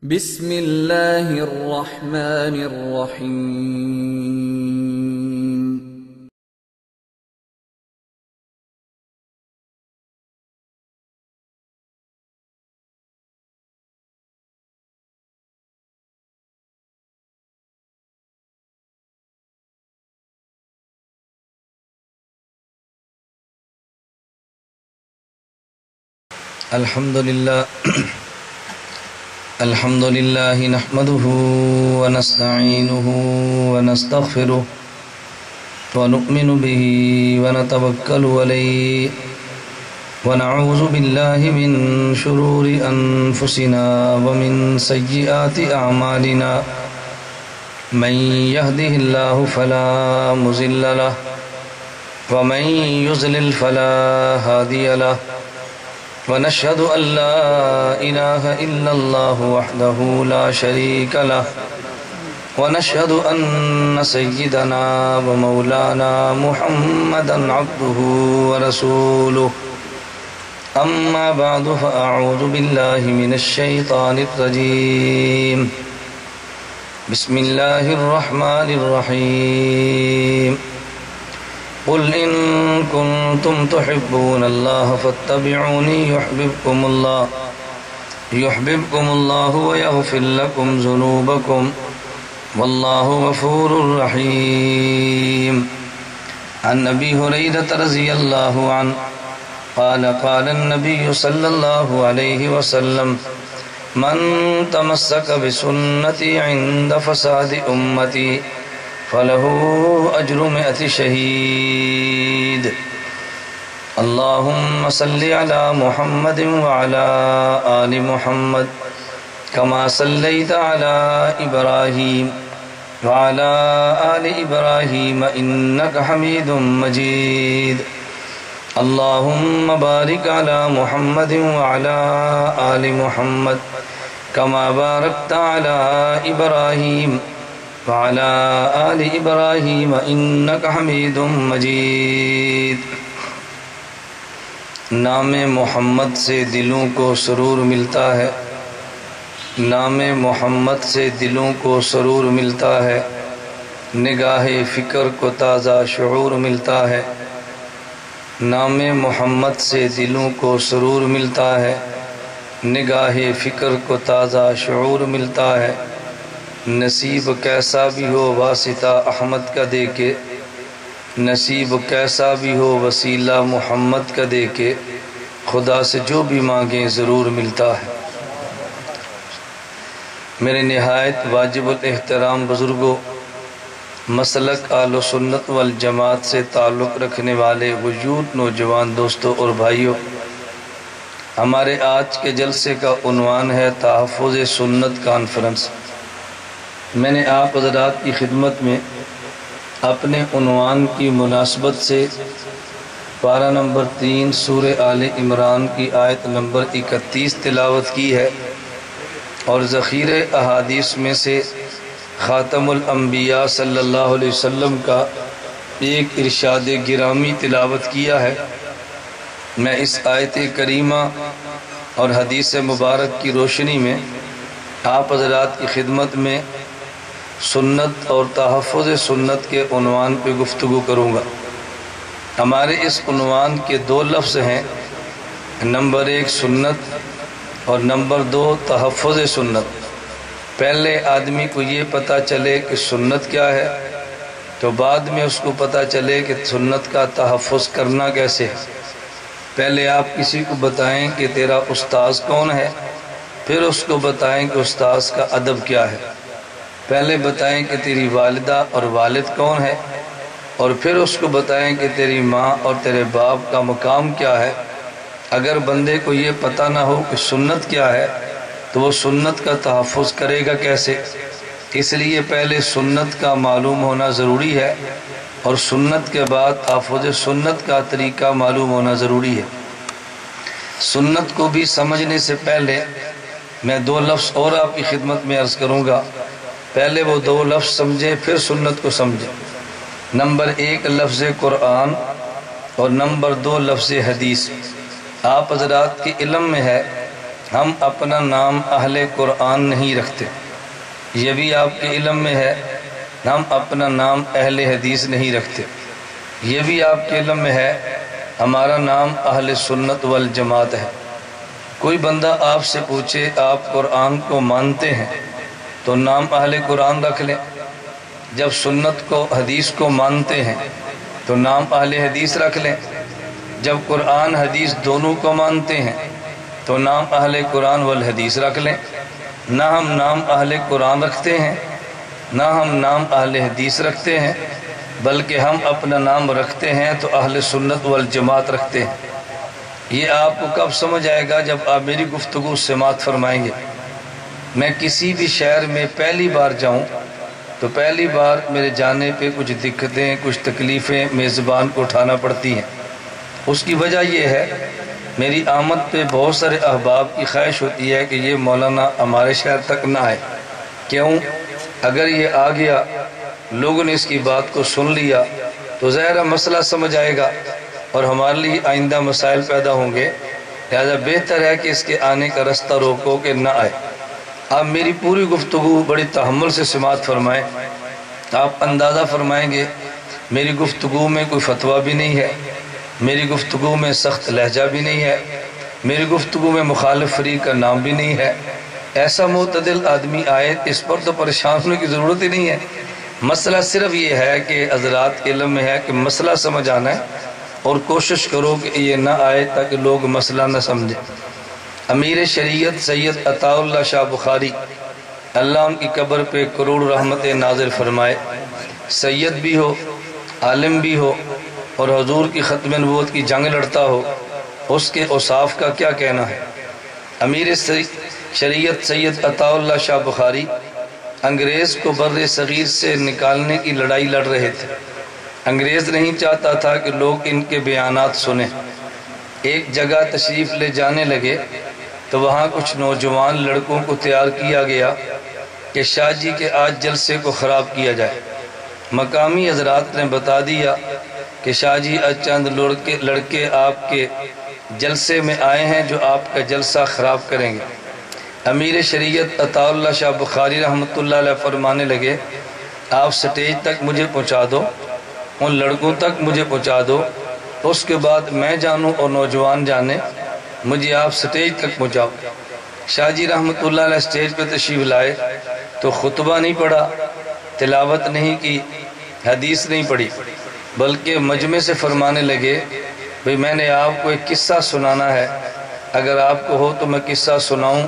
بسم اللہ الرحمن الرحیم۔ الحمد لله نحمده ونستعينه ونستغفره ونؤمن به ونتوكل عليه ونعوذ بالله من شرور أنفسنا ومن سيئات أعمالنا من يهده الله فلا مضل له ومن يضلل فلا هادي له ونشهد أن لا إله إلا الله وحده لا شريك له ونشهد أن سيدنا ومولانا محمدا عبده ورسوله أما بعد فأعوذ بالله من الشيطان الرجيم بسم الله الرحمن الرحيم قل إن كنتم تحبون الله فاتبعوني يحببكم الله ويغفر لكم ذنوبكم والله غفور رحيم عن أبي هريرة رضي الله عنه قال قال النبي صلى الله عليه وسلم من تمسك بسنتي عند فساد أمتي فله أجر 100 شهيد اللهم صل على محمد وعلى آل محمد كما صليت على إبراهيم وعلى آل إبراهيم إنك حميد مجيد اللهم بارك على محمد وعلى آل محمد كما باركت على إبراهيم وعلى آل إبراهيم إنك حميد مجيد۔ نام محمد سے دلوں کو سرور ملتا ہے، نام محمد سے دلوں کو سرور ملتا ہے، نگاہ فکر کو تازہ شعور ملتا ہے۔ نام محمد سے دلوں کو سرور ملتا ہے، نگاہ فکر کو تازہ شعور ملتا ہے۔ نصیب کیسا بھی ہو واسطہ احمد کا دے کے، نصیب کیسا بھی ہو وسیلہ محمد کا دے کے، خدا سے جو بھی مانگیں ضرور ملتا ہے۔ میرے نہایت واجب الاحترام بزرگوں، مسلک اہل سنت والجماعت سے تعلق رکھنے والے وجود نوجوان دوستوں اور بھائیوں، ہمارے آج کے جلسے کا عنوان ہے تحفظ سنت کانفرنس۔ میں نے آپ حضرات کی خدمت میں اپنے عنوان کی مناسبت سے پارہ نمبر 3 سورہ آل عمران کی آیت نمبر 31 تلاوت کی ہے، اور ذخیرہ احادیث میں سے خاتم الانبیاء صلی اللہ علیہ وسلم کا ایک ارشاد گرامی تلاوت کیا ہے۔ میں اس آیت کریمہ اور حدیث مبارک کی روشنی میں آپ حضرات کی خدمت میں سنت اور تحفظ سنت کے عنوان پہ گفتگو کروں گا۔ ہمارے اس عنوان کے 2 لفظ ہیں، نمبر 1 سنت اور نمبر 2 تحفظ سنت۔ پہلے آدمی کو یہ پتہ چلے کہ سنت کیا ہے، تو بعد میں اس کو پتہ چلے کہ سنت کا تحفظ کرنا کیسے ہے۔ پہلے آپ کسی کو بتائیں کہ تیرا استاذ کون ہے، پھر اس کو بتائیں کہ استاذ کا ادب کیا ہے۔ پہلے بتائیں کہ تیری والدہ اور والد کون ہے، اور پھر اس کو بتائیں کہ تیری ماں اور تیرے باپ کا مقام کیا ہے۔ اگر بندے کو یہ پتہ نہ ہو کہ سنت کیا ہے تو وہ سنت کا تحفظ کرے گا کیسے؟ اس لیے پہلے سنت کا معلوم ہونا ضروری ہے، اور سنت کے بعد تحفظ سنت کا طریقہ معلوم ہونا ضروری ہے۔ سنت کو بھی سمجھنے سے پہلے میں 2 لفظ اور آپ کی خدمت میں عرض کروں گا۔ پہلے وہ 2 لفظ سمجھے، پھر سنت کو سمجھے۔ نمبر 1 لفظ قرآن اور نمبر 2 لفظ حدیث۔ آپ حضرات کے علم میں ہے ہم اپنا نام اہل قرآن نہیں رکھتے، یہ بھی آپ کے علم میں ہے۔ ہم اپنا نام اہل حدیث نہیں رکھتے، یہ بھی آپ کے علم میں ہے۔ ہمارا نام اہل سنت والجماعت ہے۔ کوئی بندہ آپ سے پوچھے آپ قرآن کو مانتے ہیں تو نام اہل قرآن رکھ لیں، جب سنت کو حدیث کو مانتے ہیں تو نام اہل حدیث رکھ لیں، جب قرآن حدیث دونوں کو مانتے ہیں تو نام اہل قرآن والحدیث رکھ لیں۔ نہ ہم نام اہل قرآن رکھتے ہیں نہ ہم نام اہل حدیث رکھتے ہیں، بلکہ ہم اپنا نام رکھتے ہیں تو اہل سنت والجماعت رکھتے ہیں۔ یہ آپ کو کب سمجھ آئے گا؟ جب آپ میری گفتگو سماعت فرمائیں گے۔ میں کسی بھی شہر میں پہلی بار جاؤں تو پہلی بار میرے جانے پہ کچھ دقتیں کچھ تکلیفیں میزبان کو اٹھانا پڑتی ہیں۔ اس کی وجہ یہ ہے میری آمد پہ بہت سارے احباب کی خواہش ہوتی ہے کہ یہ مولانا ہمارے شہر تک نہ آئے۔ کیوں؟ اگر یہ آ گیا، لوگوں نے اس کی بات کو سن لیا تو ظاہر مسئلہ سمجھ آئے گا اور ہمارے لیے آئندہ مسائل پیدا ہوں گے، لہذا بہتر ہے کہ اس کے آنے کا رستہ روکو کہ نہ آئے۔ آپ میری پوری گفتگو بڑی تحمل سے سماعت فرمائیں۔ آپ اندازہ فرمائیں گے میری گفتگو میں کوئی فتویٰ بھی نہیں ہے، میری گفتگو میں سخت لہجہ بھی نہیں ہے، میری گفتگو میں مخالف فریق کا نام بھی نہیں ہے۔ ایسا معتدل آدمی آئے اس پر تو پریشان ہونے کی ضرورت ہی نہیں ہے۔ مسئلہ صرف یہ ہے کہ حضرات کے علم میں ہے کہ مسئلہ سمجھ آنا ہے اور کوشش کرو کہ یہ نہ آئے تاکہ لوگ مسئلہ نہ سمجھیں۔ امیر شریعت سید عطا اللہ شاہ بخاری، اللہ ان کی قبر پہ کروڑ رحمت نازل فرمائے، سید بھی ہو، عالم بھی ہو اور حضور کی ختم نبوت کی جنگ لڑتا ہو، اس کے اوصاف کا کیا کہنا ہے۔ امیر شریعت سید عطا اللہ شاہ بخاری انگریز کو بر صغیر سے نکالنے کی لڑائی لڑ رہے تھے۔ انگریز نہیں چاہتا تھا کہ لوگ ان کے بیانات سنیں۔ ایک جگہ تشریف لے جانے لگے تو وہاں کچھ نوجوان لڑکوں کو تیار کیا گیا کہ شاہ جی کے آج جلسے کو خراب کیا جائے۔ مقامی حضرات نے بتا دیا کہ شاہ جی آج چند لڑکے آپ کے جلسے میں آئے ہیں جو آپ کا جلسہ خراب کریں گے۔ امیر شریعت عطا اللہ شاہ بخاری رحمۃ اللہ علیہ فرمانے لگے آپ سٹیج تک مجھے پہنچا دو، ان لڑکوں تک مجھے پہنچا دو، اس کے بعد میں جانوں اور نوجوان جانے، مجھے آپ سٹیج تک پہنچاؤ۔ شاہ جی رحمۃ اللہ علیہ سٹیج پہ تشریف لائے تو خطبہ نہیں پڑھا، تلاوت نہیں کی، حدیث نہیں پڑھی، بلکہ مجمع سے فرمانے لگے بھئی میں نے آپ کو ایک قصہ سنانا ہے، اگر آپ کو ہو تو میں قصہ سناؤں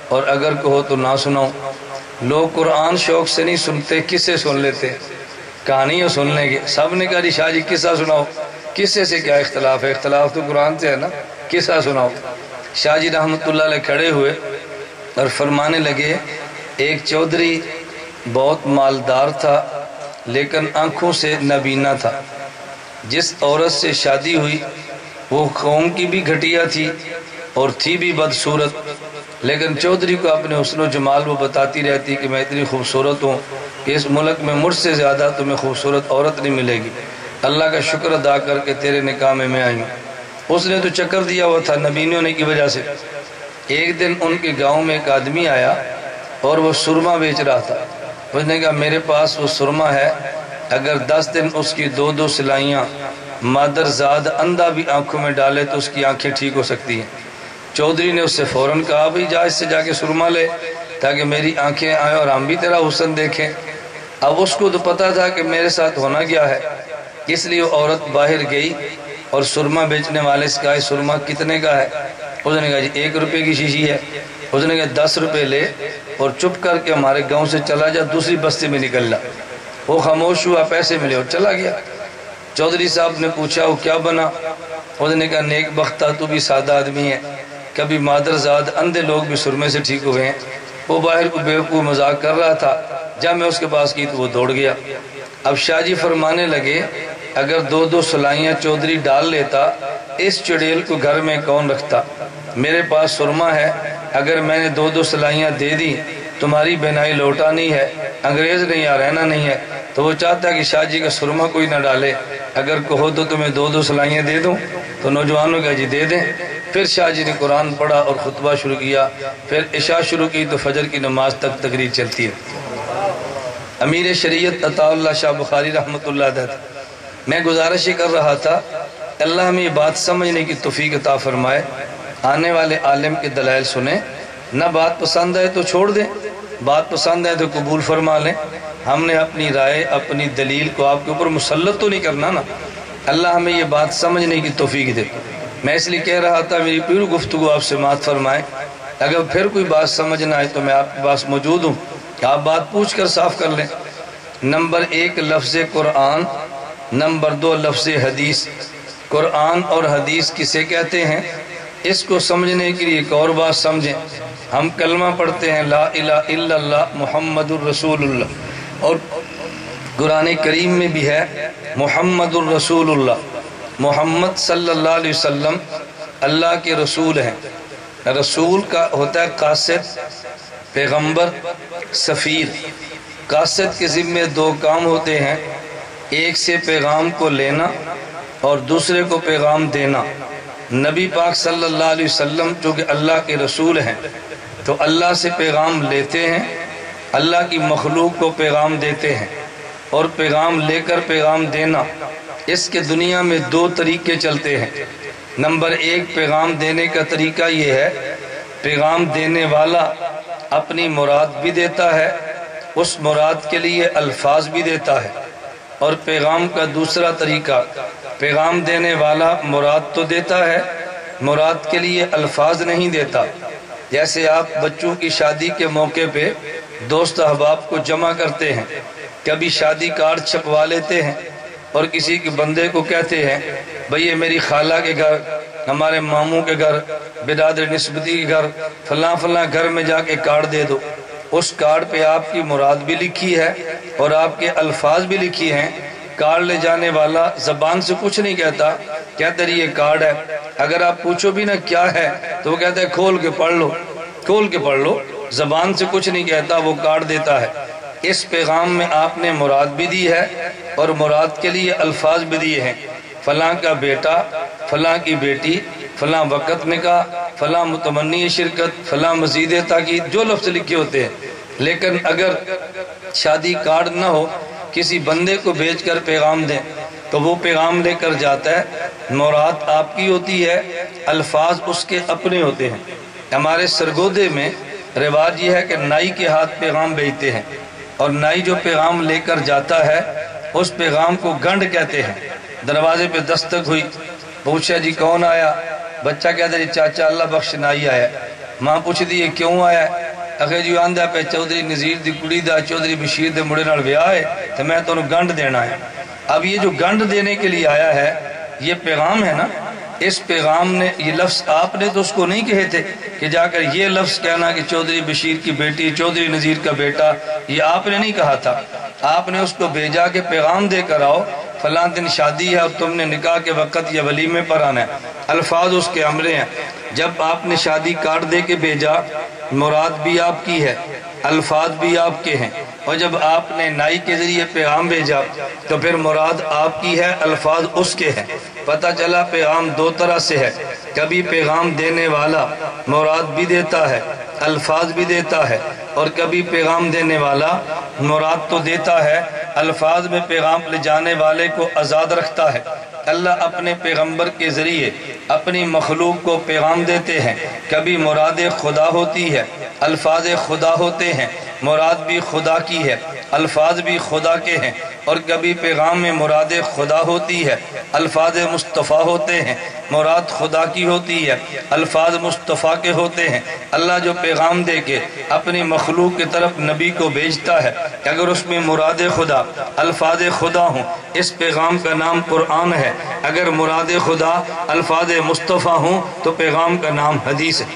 اور اگر کو ہو تو نہ سناؤں۔ لوگ قرآن شوق سے نہیں سنتے، قصے سن لیتے، کہانیاں سن لیں گے۔ سب نے کہا جی شاہ جی قصہ سناؤ، قصے سے کیا اختلاف ہے، اختلاف تو قرآن سے ہے نا، قصہ سناؤ۔ شاہ جی رحمۃ اللہ علیہ کھڑے ہوئے اور فرمانے لگے ایک چودھری بہت مالدار تھا لیکن آنکھوں سے نابینا تھا۔ جس عورت سے شادی ہوئی وہ قوم کی بھی گھٹیا تھی اور تھی بھی بدصورت، لیکن چودھری کو اپنے حسن و جمال وہ بتاتی رہتی کہ میں اتنی خوبصورت ہوں کہ اس ملک میں مجھ سے زیادہ تمہیں خوبصورت عورت نہیں ملے گی، اللہ کا شکر ادا کر کے تیرے نکاح میں آئی ہوں۔ اس نے تو چکر دیا ہوا تھا نبین ہونے کی وجہ سے۔ ایک دن ان کے گاؤں میں ایک آدمی آیا اور وہ سرما بیچ رہا تھا۔ اس نے کہا میرے پاس وہ سرما ہے، اگر 10 دن اس کی 2 سلائیاں مادر زاد اندھا بھی آنکھوں میں ڈالے تو اس کی آنکھیں ٹھیک ہو سکتی ہیں۔ چودھری نے اس سے فوراً کہا بھئی جا اس سے جا کے سرما لے تاکہ میری آنکھیں آئیں اور ہم بھی تیرا حسن دیکھیں۔ اب اس کو تو پتا تھا کہ میرے ساتھ ہونا کیا ہے، اس لیے وہ عورت باہر گئی اور سرما بیچنے والے سے کہا سرما کتنے کا ہے؟ اس نے کہا جی 1 روپے کی شیشی ہے۔ اس نے کہا 10 روپے لے اور چپ کر کے ہمارے گاؤں سے چلا جا، دوسری بستی میں نکل جا۔ وہ خاموش ہوا، پیسے ملے اور چلا گیا۔ چودھری صاحب نے پوچھا وہ کیا بنا؟ اس نے کہا نیک بختہ تو بھی سادہ آدمی ہے، کبھی مادر زاد اندھے لوگ بھی سرمے سے ٹھیک ہوئے ہیں۔ وہ باہر کو بیوقوف مذاق کر رہا تھا، جب میں اس کے پاس کی تو وہ دوڑ گیا۔ اب شاہ جی فرمانے لگے اگر 2 سلائیاں چودھری ڈال لیتا اس چڑیل کو گھر میں کون رکھتا؟ میرے پاس سرما ہے، اگر میں نے 2 سلائیاں دے دی تمہاری بینائی لوٹا نہیں ہے، انگریز نہیں یا رہنا نہیں ہے، تو وہ چاہتا ہے کہ شاہ جی کا سرما کوئی نہ ڈالے، اگر کہو تو تمہیں 2 سلائیاں دے دوں۔ تو نوجوانوں کا جی دے دیں۔ پھر شاہ جی نے قرآن پڑھا اور خطبہ شروع کیا، پھر عشاء شروع کی تو فجر کی نماز تک تقریر چلتی ہے۔ امیر شریعت عطا اللہ شاہ بخاری رحمۃ اللہ علیہ، میں گزارش ہی کر رہا تھا اللہ ہمیں یہ بات سمجھنے کی توفیق عطا فرمائے، آنے والے عالم کے دلائل سنیں، نہ بات پسند آئے تو چھوڑ دیں، بات پسند آئے تو قبول فرما لیں۔ ہم نے اپنی رائے اپنی دلیل کو آپ کے اوپر مسلط تو نہیں کرنا نا۔ اللہ ہمیں یہ بات سمجھنے کی توفیق دے۔ میں اس لیے کہہ رہا تھا میری پوری گفتگو آپ سے مات فرمائے، اگر پھر کوئی بات سمجھ نہ آئے تو میں آپ کے پاس موجود ہوں، آپ بات پوچھ کر صاف کر لیں۔ نمبر 1 لفظ قرآن، نمبر 2 لفظ حدیث۔ قرآن اور حدیث کسے کہتے ہیں، اس کو سمجھنے کے لیے ایک اور بات سمجھیں۔ ہم کلمہ پڑھتے ہیں لا الہ الا اللہ محمد الرسول اللہ، اور قرآن کریم میں بھی ہے محمد الرسول اللہ، محمد صلی اللہ علیہ وسلم اللہ کے رسول ہیں۔ رسول کا ہوتا ہے قاصد، پیغمبر، سفیر۔ قاصد کے ذمہ 2 کام ہوتے ہیں، ایک سے پیغام کو لینا اور دوسرے کو پیغام دینا۔ نبی پاک صلی اللہ علیہ وسلم جو کہ اللہ کے رسول ہیں تو اللہ سے پیغام لیتے ہیں، اللہ کی مخلوق کو پیغام دیتے ہیں، اور پیغام لے کر پیغام دینا، اس کے دنیا میں 2 طریقے چلتے ہیں۔ نمبر 1 پیغام دینے کا طریقہ یہ ہے، پیغام دینے والا اپنی مراد بھی دیتا ہے، اس مراد کے لیے الفاظ بھی دیتا ہے، اور پیغام کا دوسرا طریقہ، پیغام دینے والا مراد تو دیتا ہے، مراد کے لیے الفاظ نہیں دیتا۔ جیسے آپ بچوں کی شادی کے موقع پہ دوست احباب کو جمع کرتے ہیں، کبھی شادی کارڈ چھپوا لیتے ہیں اور کسی کے بندے کو کہتے ہیں بھئی یہ میری خالہ کے گھر، ہمارے ماموں کے گھر، برادر نسبتی کے گھر، فلاں فلاں گھر میں جا کے کارڈ دے دو۔ اس کارڈ پہ آپ کی مراد بھی لکھی ہے اور آپ کے الفاظ بھی لکھی ہیں۔ کارڈ لے جانے والا زبان سے کچھ نہیں کہتا، کہتا ہے یہ کارڈ ہے۔ اگر آپ پوچھو بھی نہ کیا ہے تو وہ کہتا ہے کھول کے پڑھ لو، کھول کے پڑھ لو، زبان سے کچھ نہیں کہتا، وہ کارڈ دیتا ہے۔ اس پیغام میں آپ نے مراد بھی دی ہے اور مراد کے لیے الفاظ بھی دیے ہیں، فلاں کا بیٹا، فلاں کی بیٹی، فلاں وقت نکاح، فلاں متمنی شرکت، فلاں مزید تاکید، جو لفظ لکھے ہوتے ہیں۔ لیکن اگر شادی کارڈ نہ ہو، کسی بندے کو بھیج کر پیغام دیں تو وہ پیغام لے کر جاتا ہے، مراد آپ کی ہوتی ہے، الفاظ اس کے اپنے ہوتے ہیں۔ ہمارے سرگودے میں رواج یہ ہے کہ نائی کے ہاتھ پیغام بھیجتے ہیں، اور نائی جو پیغام لے کر جاتا ہے اس پیغام کو گنڈ کہتے ہیں۔ دروازے پہ دستک ہوئی، پوچھا جی کون آیا؟ بچہ کہتا ہے جی چاچا اللہ بخش نائی آیا۔ ماں پوچھ دی یہ کیوں آیا؟ اگر جی آندہ پہ چودھری نذیر دی کڑی دا چودھری بشیر دے مڑے نال ویاہ ہے تو میں تو انہوں گنڈ دینا ہے۔ اب یہ جو گنڈ دینے کے لیے آیا ہے یہ پیغام ہے نا، اس پیغام نے یہ لفظ آپ نے تو اس کو نہیں کہے تھے کہ جا کر یہ لفظ کہنا کہ چودھری بشیر کی بیٹی، چودھری نذیر کا بیٹا، یہ آپ نے نہیں کہا تھا۔ آپ نے اس کو بھیجا کہ پیغام دے کر آؤ، فلاں دن شادی ہے اور تم نے نکاح کے وقت یا ولیمے پر آنا ہے، الفاظ اس کے عملے ہیں۔ جب آپ نے شادی کارڈ دے کے بھیجا، مراد بھی آپ کی ہے، الفاظ بھی آپ کے ہیں، اور جب آپ نے نائی کے ذریعے پیغام بھیجا تو پھر مراد آپ کی ہے، الفاظ اس کے ہیں۔ پتہ چلا پیغام 2 طرح سے ہے، کبھی پیغام دینے والا مراد بھی دیتا ہے، الفاظ بھی دیتا ہے، اور کبھی پیغام دینے والا مراد تو دیتا ہے، الفاظ میں پیغام لے جانے والے کو آزاد رکھتا ہے۔ اللہ اپنے پیغمبر کے ذریعے اپنی مخلوق کو پیغام دیتے ہیں، کبھی مراد خدا ہوتی ہے، الفاظ خدا ہوتے ہیں، مراد بھی خدا کی ہے، الفاظ بھی خدا کے ہیں، اور کبھی پیغام میں مراد خدا ہوتی ہے، الفاظ مصطفیٰ ہوتے ہیں، مراد خدا کی ہوتی ہے، الفاظ مصطفیٰ کے ہوتے ہیں۔ اللہ جو پیغام دے کے اپنی مخلوق کی طرف نبی کو بھیجتا ہے، اگر اس میں مراد خدا، الفاظ خدا ہوں، اس پیغام کا نام قرآن ہے۔ اگر مراد خدا، الفاظ مصطفیٰ ہوں تو پیغام کا نام حدیث ہے۔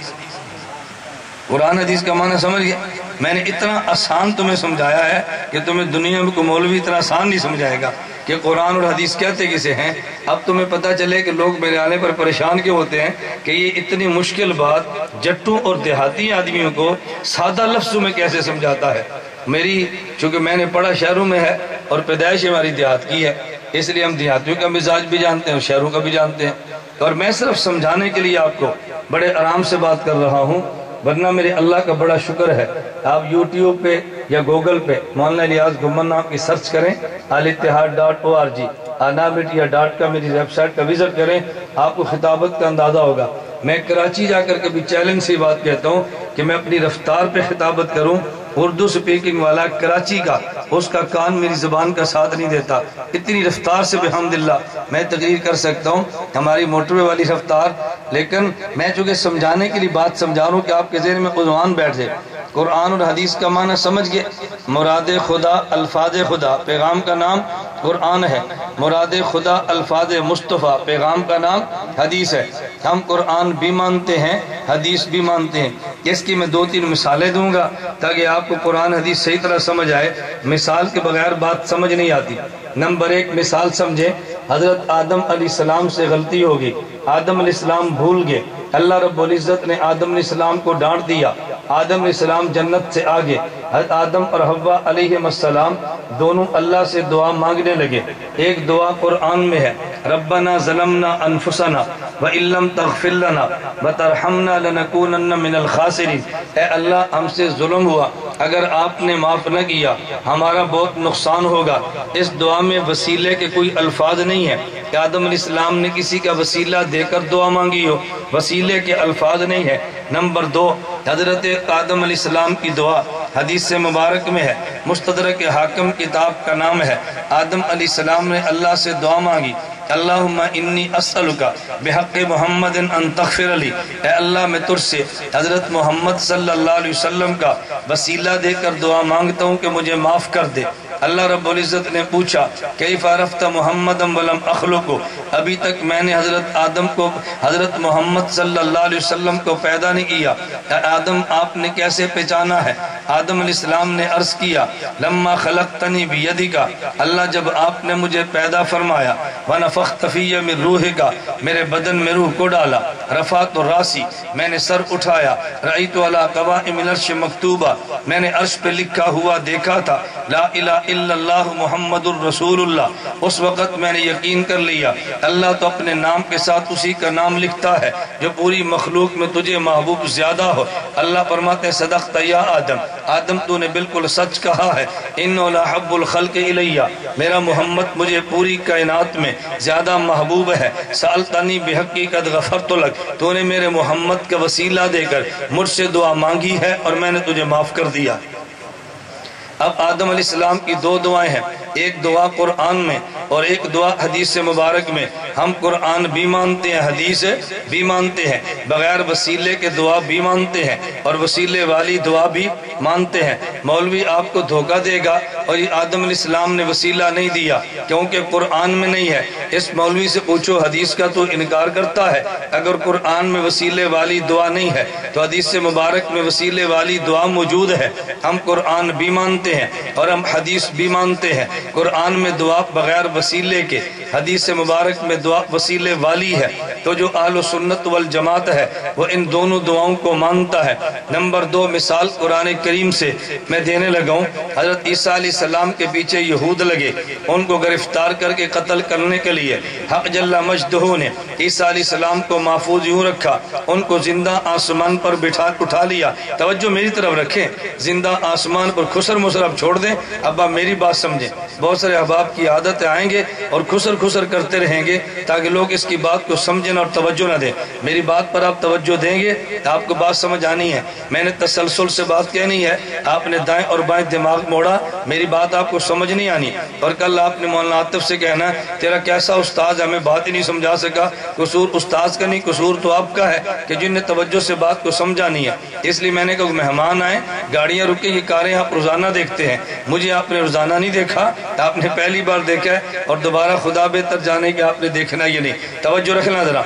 قرآن حدیث کا معنی سمجھ گیا؟ میں نے اتنا آسان تمہیں سمجھایا ہے کہ تمہیں دنیا میں کوئی مولوی اتنا آسان نہیں سمجھائے گا کہ قرآن اور حدیث کہتے کسے ہیں۔ اب تمہیں پتہ چلے کہ لوگ میرے آنے پر پریشان کیوں ہوتے ہیں کہ یہ اتنی مشکل بات جٹوں اور دیہاتی آدمیوں کو سادہ لفظوں میں کیسے سمجھاتا ہے۔ میری چونکہ میں نے پڑھا شہروں میں ہے اور پیدائش ہماری دیہات کی ہے، اس لیے ہم دیہاتیوں کا مزاج بھی جانتے ہیں اور شہروں کا بھی جانتے ہیں، اور میں صرف سمجھانے کے لیے آپ کو بڑے آرام سے بات کر رہا ہوں، ورنہ میرے اللہ کا بڑا شکر ہے آپ یوٹیوب پہ یا گوگل پہ مولانا الیاس گھمن نام کی سرچ کریں، الاتحاد.org anamedia.com میری ویب سائٹ کا وزٹ کریں، آپ کو خطابت کا اندازہ ہوگا۔ میں کراچی جا کر کبھی چیلنج سے بات کہتا ہوں کہ میں اپنی رفتار پہ خطابت کروں، اردو سپیکنگ والا کراچی کا اس کا کان میری زبان کا ساتھ نہیں دیتا، اتنی رفتار سے بحمداللہ میں تقریر کر سکتا ہوں، ہماری موٹر وے والی رفتار۔ لیکن میں چونکہ سمجھانے کے لیے بات سمجھا رہا ہوں کہ آپ کے ذہن میں عنوان بیٹھ جائے۔ قرآن اور حدیث کا معنی سمجھ گئے، مراد خدا الفاظ خدا، پیغام کا نام قرآن ہے، مراد خدا الفاظ مصطفیٰ، پیغام کا نام حدیث ہے۔ ہم قرآن بھی مانتے ہیں، حدیث بھی مانتے ہیں۔ اس کی میں 2-3 مثالیں دوں گا تاکہ آپ کو قرآن حدیث صحیح طرح سمجھ آئے، مثال کے بغیر بات سمجھ نہیں آتی۔ نمبر 1 مثال سمجھیں، حضرت آدم علیہ السلام سے غلطی ہوگی، آدم علیہ السلام بھول گئے، اللہ رب العزت نے آدم علیہ السلام کو ڈانٹ دیا، آدم علیہ السلام جنت سے آگے، حضرت آدم اور حوا علیہ السلام دونوں اللہ سے دعا مانگنے لگے۔ ایک دعا قرآن میں ہے، ربنا ظلمنا انفسنا وَإِن لَّمْ تَغْفِرْ لَنَا وَتَرْحَمْنَا لَنَكُونَنَّ مِنَ الْخَاسِرِينَ، اے اللہ ہم سے ظلم ہوا، اگر آپ نے معاف نہ کیا ہمارا بہت نقصان ہوگا۔ اس دعا میں وسیلے کے کوئی الفاظ نہیں ہیں کہ آدم علیہ السلام نے کسی کا وسیلہ دے کر دعا مانگی ہو، وسیلے کے الفاظ نہیں ہے۔ نمبر 2 حضرت آدم علیہ السلام کی دعا حدیث مبارک میں ہے، مستدرک حاکم کتاب کا نام ہے، آدم علیہ السلام نے اللہ سے دعا مانگی، اللہم انی اسألک بحق محمد ان تغفر لی، اے اللہ میں تجھ سے حضرت محمد صلی اللہ علیہ وسلم کا وسیلہ دے کر دعا مانگتا ہوں کہ مجھے معاف کر دے۔ اللہ رب العزت نے پوچھا کیف عرفت محمدا ولم اخلقہ، ابھی تک میں نے حضرت آدم کو، حضرت محمد صلی اللہ علیہ وسلم کو پیدا نہیں کیا، آدم آپ نے کیسے پہچانا ہے؟ آدم علیہ السلام نے عرض کیا لما خلقتنی بیدک، اللہ جب آپ نے مجھے پیدا فرمایا، ونفخت فی من روحک، میرے بدن میں روح کو ڈالا، رفعت راسی، میں نے سر اٹھایا، رأیت علی قوائم العرش مکتوبہ، میں نے عرش پہ لکھا ہوا دیکھا تھا، لا الہ الا اللہ محمد الرسول اللہ، اس وقت میں نے یقین کر لیا اللہ تو اپنے نام کے ساتھ اسی کا نام لکھتا ہے جو پوری مخلوق میں تجھے محبوب زیادہ ہو۔ اللہ فرماتے ہیں صدقت یا آدم، آدم تو نے بالکل سچ کہا ہے، انہ لحب الخلق الیہ، میرا محمد مجھے پوری کائنات میں زیادہ محبوب ہے، سألتنی بحقیقت غفرت لک، تو نے میرے محمد کا وسیلہ دے کر مجھ سے دعا مانگی ہے اور میں نے تجھے معاف کر دیا۔ اب آدم علیہ السلام کی 2 دعائیں ہیں، ایک دعا قرآن میں اور ایک دعا حدیث مبارک میں۔ ہم قرآن بھی مانتے ہیں، حدیث بھی مانتے ہیں، بغیر وسیلے کے دعا بھی مانتے ہیں اور وسیلے والی دعا بھی مانتے ہیں۔ مولوی آپ کو دھوکہ دے گا اور یہ آدم علیہ السلام نے وسیلہ نہیں دیا کیونکہ قرآن میں نہیں ہے، اس مولوی سے پوچھو حدیث کا تو انکار کرتا ہے۔ اگر قرآن میں وسیلے والی دعا نہیں ہے تو حدیث مبارک میں وسیلے والی دعا موجود ہے۔ ہم قرآن بھی مانتے ہیں اور ہم حدیث بھی مانتے ہیں۔ قرآن میں دعا بغیر وسیلے کے، حدیث مبارک میں دعا وسیلے والی ہے، تو جو اہل سنت والجماعت ہے وہ ان دونوں دعاؤں کو مانتا ہے۔ نمبر 2 مثال قرآن کریم سے میں دینے لگا ہوں، حضرت عیسیٰ علیہ السلام کے پیچھے یہود لگے، ان کو گرفتار کر کے قتل کرنے کے لیے حق جل مجدہ نے عیسیٰ علیہ السلام کو محفوظ یوں رکھا، ان کو زندہ آسمان پر اٹھا لیا۔ توجہ میری طرف رکھیں، زندہ آسمان پر خسر مسر اب چھوڑ دیں، اب آپ میری بات سمجھیں۔ بہت سارے احباب کی عادت آئیں گے اور خسر کرتے رہیں گے تاکہ لوگ اس کی بات کو سمجھیں اور توجہ نہ دیں۔ میری بات پر آپ توجہ دیں گے آپ کو بات سمجھ آنی ہے، میں نے تسلسل سے بات کہنی ہے، آپ نے دائیں اور بائیں دماغ موڑا، میری بات آپ کو سمجھ نہیں آنی۔ اور کل آپ نے مولانا عاطف سے کہنا تیرا کیسا استاذ ہمیں بات ہی نہیں سمجھا سکا، قصور استاذ کا نہیں، قصور تو آپ کا ہے کہ جن نے توجہ سے بات کو سمجھانی ہے۔ اس لیے میں نے کہا مہمان آئے، گاڑیاں رکے، یہ کاریں آپ روزانہ دیکھتے ہیں، مجھے آپ نے روزانہ نہیں دیکھا، آپ نے پہلی بار دیکھا ہے اور دوبارہ خدا بہتر جانے کہ آپ نے دیکھنا یہ نہیں۔ توجہ رکھنا ذرا۔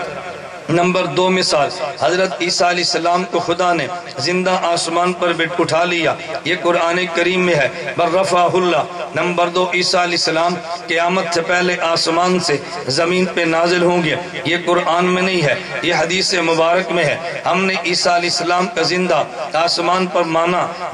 نمبر 2 مثال، حضرت عیسیٰ علیہ السلام کو خدا نے زندہ آسمان پر اٹھا لیا، یہ قرآن کریم میں ہے، بل رفعہ اللہ۔ نمبر 2، عیسیٰ علیہ السلام قیامت سے پہلے آسمان سے زمین پہ نازل ہوں گے، یہ قرآن میں نہیں ہے، یہ حدیث مبارک میں ہے۔ ہم نے عیسیٰ علیہ السلام کا زندہ آسمان پر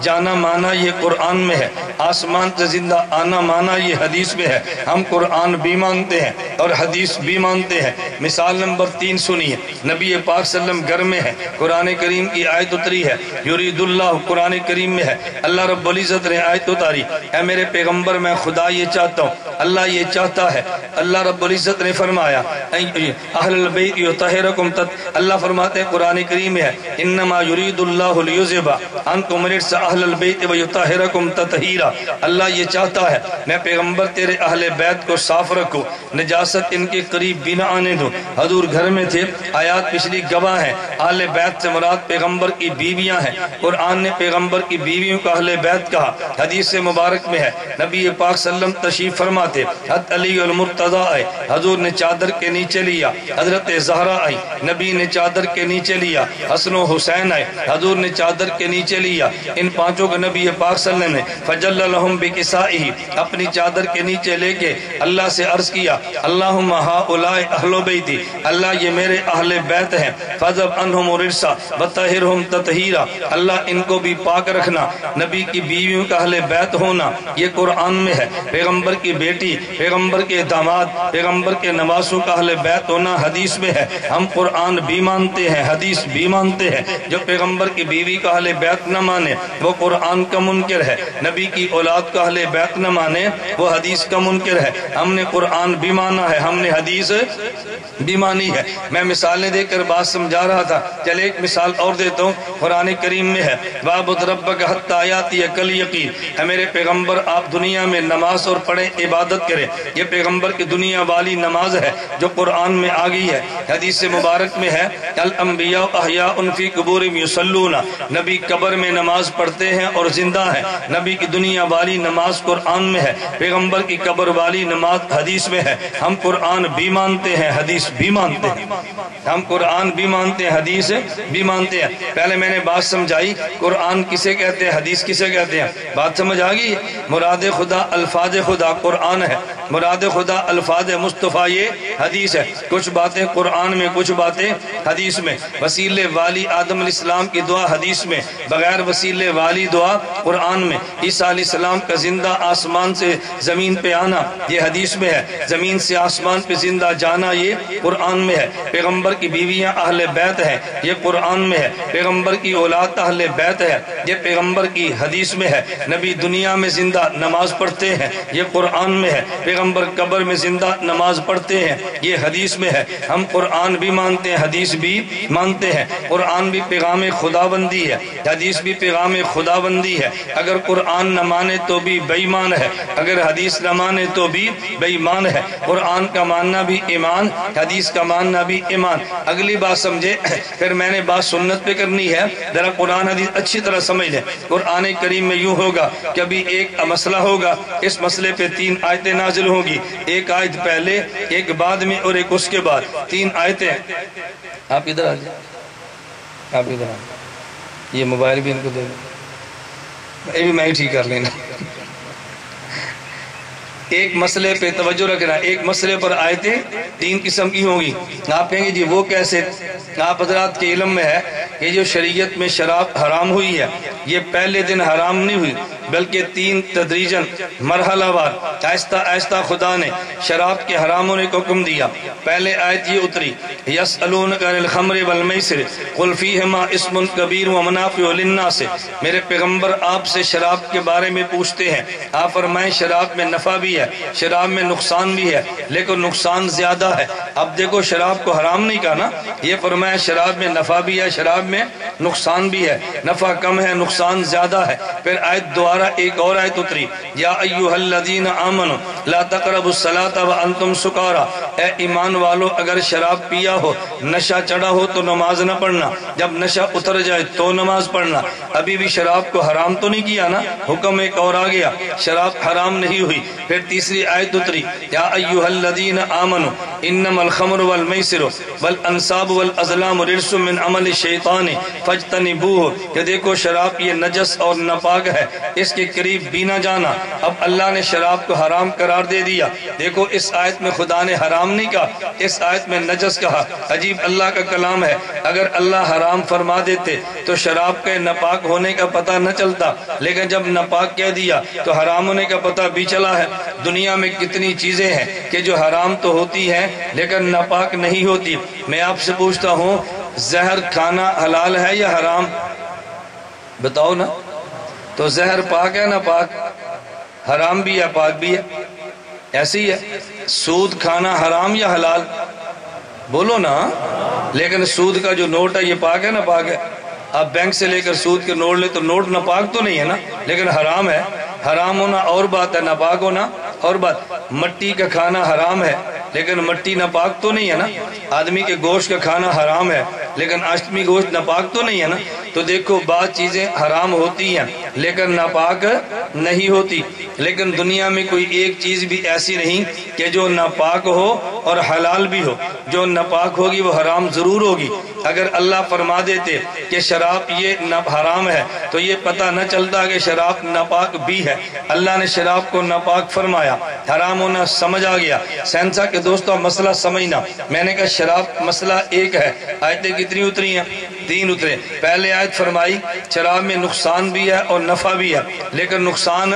جانا مانا یہ قرآن میں ہے، آسمان سے زندہ آنا مانا یہ حدیث میں ہے۔ ہم قرآن بھی مانتے ہیں اور حدیث بھی مانتے ہیں۔ مثال نمبر 3 سنیے، نبی پاک صلی اللہ علیہ وسلم گھر میں ہے، قرآن کریم کی آیت اتری ہے، یرید اللہ، قرآن کریم میں ہے، اللہ رب العزت نے آیت اتاری، اے میرے پیغمبر میں خدا یہ چاہتا ہوں، اللہ یہ چاہتا ہے۔ اللہ رب العزت نے فرمایا اہل البیت یطہرکم، اللہ فرماتے ہیں قرآن کریم میں ہے، انما یرید اللہ لیذھب عنکم الرجس اہل البیت ویطہرکم تطہیرا، اللہ یہ چاہتا ہے میں پیغمبر تیرے اہل بیت کو صاف رکھوں، نجاست ان کے قریب بھی نہ آنے دوں۔ حضور گھر میں تھے، آیات پچھلی گواہ ہیں، اہل بیت سے مراد پیغمبر کی بیویاں ہیں، قرآن نے پیغمبر کی بیویوں کا اہل بیت کہا۔ حدیث مبارک میں ہے، نبی پاک صلی اللہ علیہ وسلم تشریف فرماتے، حضرت علی المرتضی آئے، حضور نے چادر کے نیچے لیا، حضرت زہرا آئی، نبی نے چادر کے نیچے لیا، حسن و حسین آئے، حضور نے چادر کے نیچے لیا، ان پانچوں کو نبی پاک صلی اللہ علیہ وسلم نے فجل لہم بکسائہ، اپنی چادر کے نیچے لے کے اللہ سے عرض کیا، اللہم ہؤلاء اہل بیتی، اللہ یہ میرے اہل بیت ہیں، فذب عنہم الرجس وطہرہم تطہیرا، اللہ ان کو بھی پاک رکھنا۔ نبی کی بیویوں کا اہل بیت ہونا یہ قرآن میں ہے، پیغمبر کی بیٹی، پیغمبر کے داماد، پیغمبر کے نواسوں کا اہل بیت ہونا حدیث میں ہے۔ ہم قرآن بھی مانتے ہیں، حدیث بھی مانتے ہیں۔ جو پیغمبر کی بیوی کا اہل بیت نہ مانے وہ قرآن کا منکر ہے، نبی کی اولاد کا اہل بیت نہ مانے وہ حدیث کا منکر ہے۔ ہم نے قرآن بھی مانا ہے، ہم نے حدیث بھی مانی ہے۔ میں مثالیں دے کر بات سمجھا رہا تھا، چل ایک مثال اور دیتا ہوں، قرآن کریم میں ہے، وَاعْبُدْ رَبَّكَ حَتَّىٰ يَأْتِيَكَ الْيَقِينُ، اے میرے پیغمبر آپ دنیا میں نماز اور پڑھیں، عبادت کریں۔ یہ پیغمبر کی دنیا والی نماز ہے جو قرآن میں آ گئی ہے۔ حدیث مبارک میں ہے، الانبیاء احیاء فی قبورہم یصلون، نبی قبر میں نماز پڑھتے ہیں اور زندہ ہیں۔ نبی کی دنیا والی نماز قرآن میں ہے، پیغمبر کی قبر والی نماز حدیث میں ہے۔ ہم قرآن بھی مانتے ہیں، حدیث بھی مانتے ہیں، ہم قرآن بھی مانتے ہیں، حدیث بھی مانتے ہیں۔ پہلے میں نے بات سمجھائی قرآن کسے کہتے ہیں، حدیث کسے کہتے ہیں، بات سمجھ آگئی؟ مراد خدا الفاظ خدا قرآن ہے، مراد خدا الفاظ مصطفیٰ یہ حدیث ہے۔ کچھ باتیں قرآن میں، کچھ باتیں حدیث میں۔ وسیلے والی آدم علیہ السلام کی دعا حدیث میں، بغیر وسیلے والی دعا قرآن میں۔ عیسیٰ علیہ السلام کا زندہ آسمان سے زمین پہ آنا یہ حدیث میں ہے، زمین سے آسمان پہ زندہ جانا یہ قرآن میں ہے۔ پیغمبر کی بیویاں اہل بیت ہیں، یہ قرآن میں ہے۔ پیغمبر کی اولاد اہل بیت ہے، یہ پیغمبر کی حدیث میں ہے۔ نبی دنیا میں زندہ نماز پڑھتے ہیں، یہ قرآن میں ہے۔ پیغمبر قبر میں زندہ نماز پڑھتے ہیں، یہ حدیث میں ہے۔ ہم قرآن بھی مانتے ہیں، حدیث بھی مانتے ہیں۔ قرآن بھی پیغام خدا بندی ہے، حدیث بھی پیغام خدا بندی ہے۔ اگر قرآن نہ مانے تو بھی بے ایمان ہے، اگر حدیث نہ مانے تو بھی بے ایمان ہے۔ قرآن کا ماننا بھی ایمان، حدیث کا ماننا بھی ایمان۔ اگلی بات سمجھے، پھر میں نے بات سنت پہ کرنی ہے، ذرا قرآن حدیث اچھی طرح سمجھ لیں۔ قرآن کریم میں یوں ہوگا کہ ابھی ایک مسئلہ ہوگا، اس مسئلے پہ 3 آیتیں نازل ہوگی، ایک آیت پہلے، ایک بعد میں اور ایک اس کے بعد، 3 آیتیں۔ آپ ادھر آ جائیں، آپ ادھر آ جائیں، یہ موبائل بھی ان کو دے دیں، یہ بھی میں ہی ٹھیک کر لینا۔ ایک مسئلے پہ توجہ رکھنا، ایک مسئلے پر آیتیں 3 قسم کی ہوں گی۔ آپ کہیں گے جی وہ کیسے؟ آپ حضرات کے علم میں ہے کہ جو شریعت میں شراب حرام ہوئی ہے یہ پہلے دن حرام نہیں ہوئی، بلکہ 3 تدریجاً مرحلہ وار آہستہ آہستہ خدا نے شراب کے حرام ہونے کو حکم دیا۔ پہلے آیت یہ اتری، یسألونک عن الخمر والمیسر قل فیہما اسم کبیر ومنافع للناس، میرے پیغمبر آپ سے شراب کے بارے میں پوچھتے ہیں، آپ فرمائیں شراب میں نفع بھی ہے، شراب میں نقصان بھی ہے، لیکن نقصان زیادہ ہے۔ اب دیکھو شراب کو حرام نہیں کہا نا، یہ فرمایا شراب میں نفع بھی ہے، شراب میں نقصان بھی ہے، نفع کم ہے نقصان زیادہ ہے۔ پھر آیت دوبارہ ایک اور آیت اتری، یا ایھا الذین آمنوا لا تقربوا الصلاۃ وانتم سکارى، اے ایمان والو اگر شراب پیا ہو، نشہ چڑھا ہو تو نماز نہ پڑھنا، جب نشہ اتر جائے تو نماز پڑھنا۔ ابھی بھی شراب کو حرام تو نہیں کیا نا، حکم ایک اور آ گیا، شراب حرام نہیں ہوئی۔ پھر تیسری آیت اتری، یا ایھا الذین آمنوا انما الخمر والمیسر والانصاب والازلام رجس من عمل الشیطان فاجتنبوہ، کہ دیکھو شراب یہ نجس اور ناپاک ہے، اس کے قریب بھی نہ جانا۔ اب اللہ نے شراب کو حرام قرار دے دیا۔ دیکھو اس آیت میں خدا نے حرام نہیں کہا، اس آیت میں نجس کہا۔ عجیب اللہ کا کلام ہے، اگر اللہ حرام فرما دیتے تو شراب کے ناپاک ہونے کا پتہ نہ چلتا، لیکن جب ناپاک کہہ دیا تو حرام ہونے کا پتہ بھی چلا ہے۔ دنیا میں کتنی چیزیں ہیں کہ جو حرام تو ہوتی ہیں لیکن ناپاک نہیں ہوتی۔ میں آپ سے پوچھتا ہوں، زہر کھانا حلال ہے یا حرام؟ بتاؤ نا۔ تو زہر پاک ہے نا پاک؟ حرام بھی ہے پاک بھی ہے، ایسے ہی ہے۔ سود کھانا حرام یا حلال؟ بولو نا۔ لیکن سود کا جو نوٹ ہے یہ پاک ہے نا پاک ہے؟ آپ بینک سے لے کر سود کے نوٹ لے تو نوٹ ناپاک تو نہیں ہے نا، لیکن حرام ہے۔ حرام ہونا اور بات ہے، ناپاک ہونا اور بات۔ مٹی کا کھانا حرام ہے لیکن مٹی ناپاک تو نہیں ہے نا۔ آدمی کے گوشت کا کھانا حرام ہے لیکن آدمی گوشت ناپاک تو نہیں ہے نا۔ تو دیکھو بعض چیزیں حرام ہوتی ہیں لیکن ناپاک نہیں ہوتی۔ لیکن دنیا میں کوئی ایک چیز بھی ایسی نہیں کہ جو ناپاک ہو اور حلال بھی ہو۔ جو ناپاک ہوگی وہ حرام ضرور ہوگی۔ اگر اللہ فرما دیتے کہ شراب یہ حرام ہے تو یہ پتہ نہ چلتا کہ شراب ناپاک بھی ہے۔ اللہ نے شراب کو ناپاک فرمایا، حرام ہونا سمجھ آ گیا۔ سینسا کے دوستوں مسئلہ سمجھنا، میں نے کہا شراب مسئلہ ایک ہے۔ آیتیں کتنی اتری ہیں؟ 3 اترے۔ پہلے آیت فرمائی شراب میں نقصان بھی ہے اور نفع بھی ہے لیکن نقصان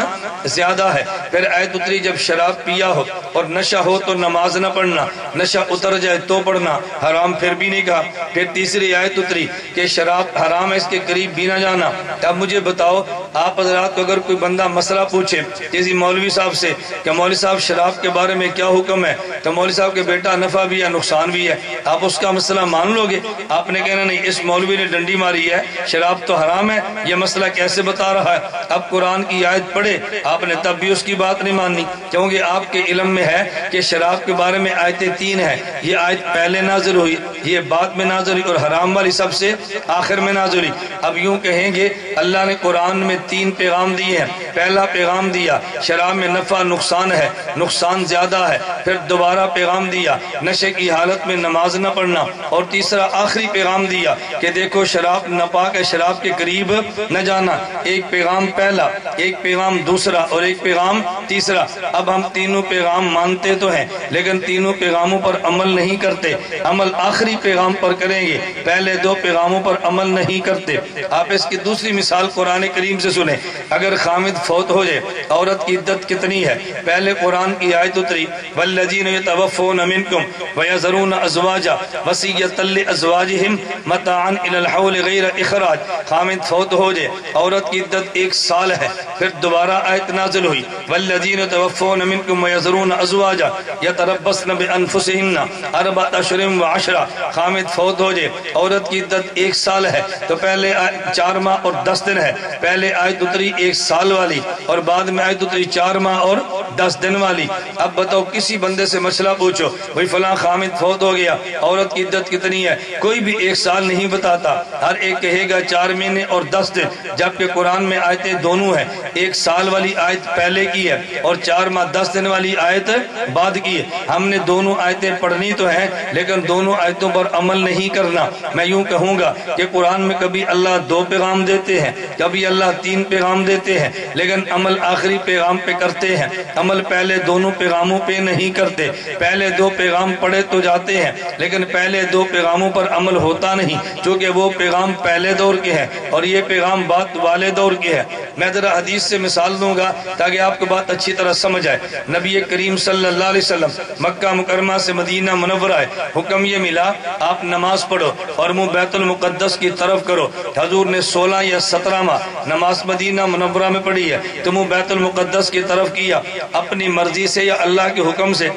زیادہ ہے۔ پھر آیت اتری جب شراب پیا ہو اور نشہ ہو تو نماز نہ پڑھنا، نشہ اتر جائے تو پڑھنا، حرام پھر بھی نہیں کہا۔ پھر تیسری آیت اتری کہ شراب حرام ہے، اس کے قریب بھی نہ جانا۔ اب مجھے بتاؤ آپ حضرات کو اگر کوئی بندہ مسئلہ پوچھے کسی مولوی صاحب سے کہ مولوی صاحب شراب کے بارے میں کیا حکم ہے، تو مولوی صاحب کے بیٹا نفع بھی ہے نقصان بھی ہے، آپ اس کا مسئلہ مان لو گے؟ آپ نے کہنا نہیں، اس مولوی نے ڈنڈی ماری ہے، شراب تو حرام ہے، یہ مسئلہ کیسے بتا رہا ہے؟ اب قرآن کی آیت پڑھے آپ نے تب بھی اس کی بات نہیں ماننی، کیونکہ آپ کے علم میں ہے کہ شراب کے بارے میں آیتیں 3 ہیں۔ یہ آیت پہلے نازل ہوئی، یہ بعد میں نازل ہوئی، اور حرام والی سب سے آخر میں نازل ہوئی۔ اب یوں کہیں گے اللہ نے قرآن میں 3 پیغام دیے ہیں۔ پہلا پیغام دیا شراب میں نفع نقصان ہے، نقصان زیادہ ہے۔ پھر دوبارہ پیغام دیا نشے کی حالت میں نماز نہ پڑھنا، اور تیسرا آخری پیغام دیا کہ دیکھو شراب ناپاک ہے، شراب کے قریب نہ جانا۔ ایک پیغام پہلا، ایک پیغام دوسرا اور ایک پیغام تیسرا۔ اب ہم تینوں پیغام مانتے تو ہیں لیکن تینوں پیغاموں پر عمل نہیں کرتے۔ عمل آخری پیغام پر کریں گے، پہلے 2 پیغاموں پر عمل نہیں کرتے۔ آپ اس کی دوسری مثال قرآن کریم سے سنیں۔ اگر خامد فوت ہو جائے، عورت کی عدت کتنی ہے؟ پہلے قرآن کی آیت اتری والذین یتوفون منکم ویذرون ازواجا وصیۃ لازواجہم متاعا الی الحول غیر اخراج۔ خامد فوت ہو جائے، عورت کی عدت 1 سال ہے۔ پھر دوبارہ آیت نازل ہوئی والذین یتوفون منکم ویذرون ازواجا یتربصن بانفسہن 4 اشہر و10۔ خامد فوت ہو جائے، عورت کی عدت 1 سال ہے، تو پہلے 4 ماہ اور 10 دن ہے۔ پہلے آیت اتری 1 سال والی اور بعد میں آیت اتری 4 ماہ اور 10 دن والی۔ اب بتاؤ کسی بندے سے مسئلہ پوچھو بھئی فلاں خامد فوت ہو گیا، عورت کی عدت کتنی ہے؟ کوئی بھی 1 سال نہیں بتاتا، ہر ایک کہے گا 4 مہینے اور 10 دن، جبکہ قرآن میں آیتیں دونوں ہیں۔ 1 سال والی آیت پہلے کی ہے اور 4 ماہ 10 دن والی آیت بعد کی ہے۔ ہم نے دونوں آیتیں پڑھنی تو ہیں لیکن دونوں آیتوں پر عمل نہیں کرنا۔ میں یوں کہوں گا کہ قرآن میں کبھی اللہ 2 پیغام دیتے ہیں، کبھی اللہ 3 پیغام دیتے ہیں، لیکن عمل آخری پیغام پہ کرتے ہیں، عمل پہلے دونوں پیغاموں پہ نہیں کرتے۔ پہلے 2 پیغام پڑھے تو جاتے ہیں لیکن پہلے 2 پیغاموں پر عمل ہوتا نہیں، چونکہ وہ پیغام پہلے دور کے ہیں اور یہ پیغام بعد والے دور کے ہیں۔ میں ذرا حدیث سے مثال دوں گا تاکہ آپ کو بات اچھی طرح سمجھ آئے۔ نبی کریم صلی اللہ علیہ وسلم مکہ مکرمہ سے مدینہ منورہ آئے، حکم یہ ملا آپ نماز پڑھو اور منہ بیت المقدس کی طرف کرو۔ حضور نے 16 یا 17 ماہ نماز مدینہ منورہ میں پڑھی ہے تو منہ بیت المقدس کی طرف کیا، اپنی مرضی سے یا اللہ کے حکم سے؟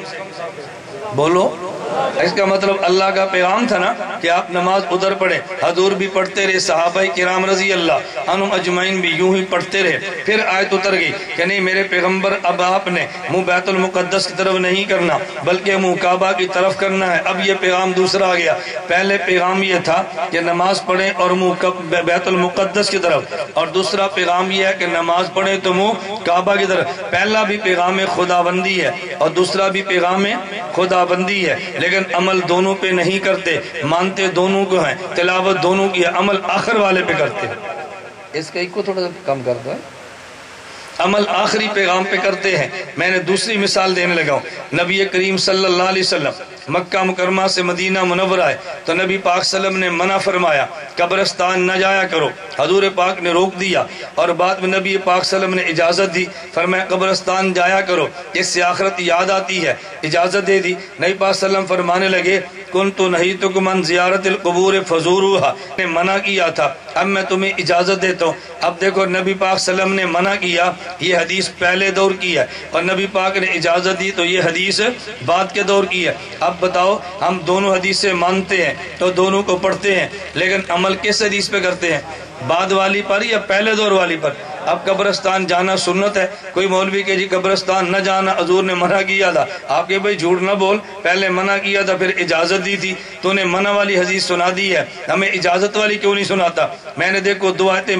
بولو، اس کا مطلب اللہ کا پیغام تھا نا۔ کہ آپ نماز ادھر پڑھیں، حضور بھی پڑھتے رہے، صحابہ کرام رضی اللہ عنہم اجمعین بھی یوں ہی پڑھتے رہے۔ پھر آیت اتر گئی کہ نہیں میرے پیغمبر اب آپ نے منہ بیت المقدس کی طرف نہیں کرنا بلکہ منہ کعبہ کی طرف کرنا ہے۔ اب یہ پیغام دوسرا آ گیا۔ پہلے پیغام یہ تھا کہ نماز پڑھیں اور منہ بیت المقدس کی طرف، اور دوسرا پیغام یہ ہے کہ نماز پڑھیں تو منہ کعبہ کی طرف۔ پہلا بھی پیغام خدا بندی ہے اور دوسرا بھی پیغام خدا بندی ہے، لیکن عمل دونوں پہ نہیں کرتے، مانتے دونوں کو ہیں، تلاوت دونوں کی ہے، عمل آخر والے پہ کرتے ہیں۔ اس کا ایک کو تھوڑا سا کم کر دو، عمل آخری پیغام پہ کرتے ہیں۔ میں نے دوسری مثال دینے لگا ہوں۔ نبی کریم صلی اللہ علیہ وسلم مکہ مکرمہ سے مدینہ منورہ آئے تو نبی پاک صلی اللہ علیہ وسلم نے منع فرمایا قبرستان نہ جایا کرو، حضور پاک نے روک دیا، اور بعد میں نبی پاک صلی اللہ علیہ وسلم نے اجازت دی، فرمایا قبرستان جایا کرو، اس سے آخرت یاد آتی ہے، اجازت دے دی۔ نبی پاک صلی اللہ علیہ وسلم فرمانے لگے کنت نہیتکم عن زیارت القبور فزوروها، نے منع کیا تھا، اب میں تمہیں اجازت دیتا ہوں۔ اب دیکھو نبی پاک صلی اللہ علیہ وسلم نے منع کیا، یہ حدیث پہلے دور کی ہے، اور نبی پاک نے اجازت دی تو یہ حدیث بعد کے دور کی ہے۔ اب بتاؤ ہم دونوں حدیثیں مانتے ہیں تو دونوں کو پڑھتے ہیں، لیکن عمل کس حدیث پہ کرتے ہیں؟ بعد والی پر یا پہلے دور والی پر؟ اب قبرستان جانا سنت ہے، کوئی مولوی کہ جی قبرستان نہ جانا حضور نے منع کیا تھا، آپ کے بھائی جھوٹ نہ بول، پہلے منع کیا تھا پھر اجازت دی تھی، تو نے منع والی حدیث سنا دی ہے، ہمیں اجازت والی کیوں نہیں سناتا؟ میں نے دیکھو دو آیتیں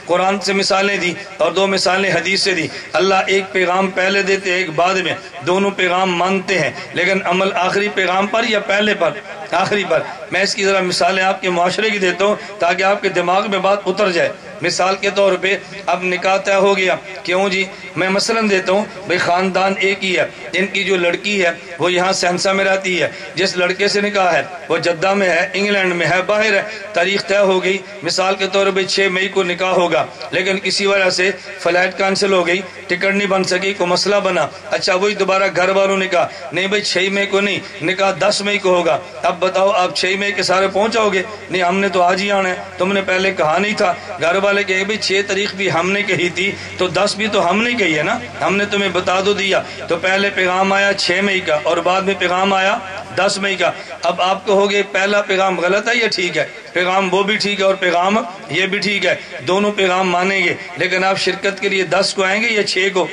قرآن سے مثالیں دی اور دو مثالیں حدیث سے دی۔ اللہ ایک پیغام پہلے دیتے ایک بعد میں، دونوں پیغام مانتے ہیں، لیکن عمل آخری پیغام پر یا پہلے پر؟ آخری پر۔ میں اس کی ذرا مثالیں آپ کے معاشرے کی دیتا ہوں تاکہ آپ کے دماغ میں بات اتر جائے۔ مثال کے طور پہ اب نکاح طے ہو گیا، کیوں جی؟ میں مثلا دیتا ہوں، بھئی خاندان ایک ہی ہے، ان کی جو لڑکی ہے وہ یہاں سہنسا میں رہتی ہے، جس لڑکے سے نکاح ہے وہ جدہ میں ہے، انگلینڈ میں ہے، باہر ہے، تاریخ طے ہو گئی، مثال کے طور پہ 6 مئی کو نکاح ہوگا، لیکن کسی وجہ سے فلائٹ کینسل ہو گئی، ٹکٹ نہیں بن سکی، کوئی مسئلہ بنا، اچھا وہی دوبارہ گھر والوں نے کہا نہیں بھئی 6 مئی کو نہیں، نکاح 10 مئی کو ہوگا۔ اب بتاؤ آپ 6 مئی کے سارے پہنچاؤ گے؟ نہیں، ہم نے تو آج ہی آنا ہے، تم نے پہلے کہا نہیں تھا۔ گھر والے کہے بھئی 6 تاریخ بھی ہم نے کہی تھی تو 10 بھی تو ہم نے کہی ہے نا، ہم نے تمہیں بتا دو دیا، تو پہلے پیغام آیا 6 مئی کا اور بعد میں پیغام آیا 10 مئی کا۔ اب آپ کہو گے پہلا پیغام غلط ہے یا ٹھیک ہے؟ پیغام وہ بھی ٹھیک ہے اور پیغام یہ بھی ٹھیک ہے، دونوں پیغام مانیں گے، لیکن آپ شرکت کے لیے 10 کو آئیں گے یا 6 کو؟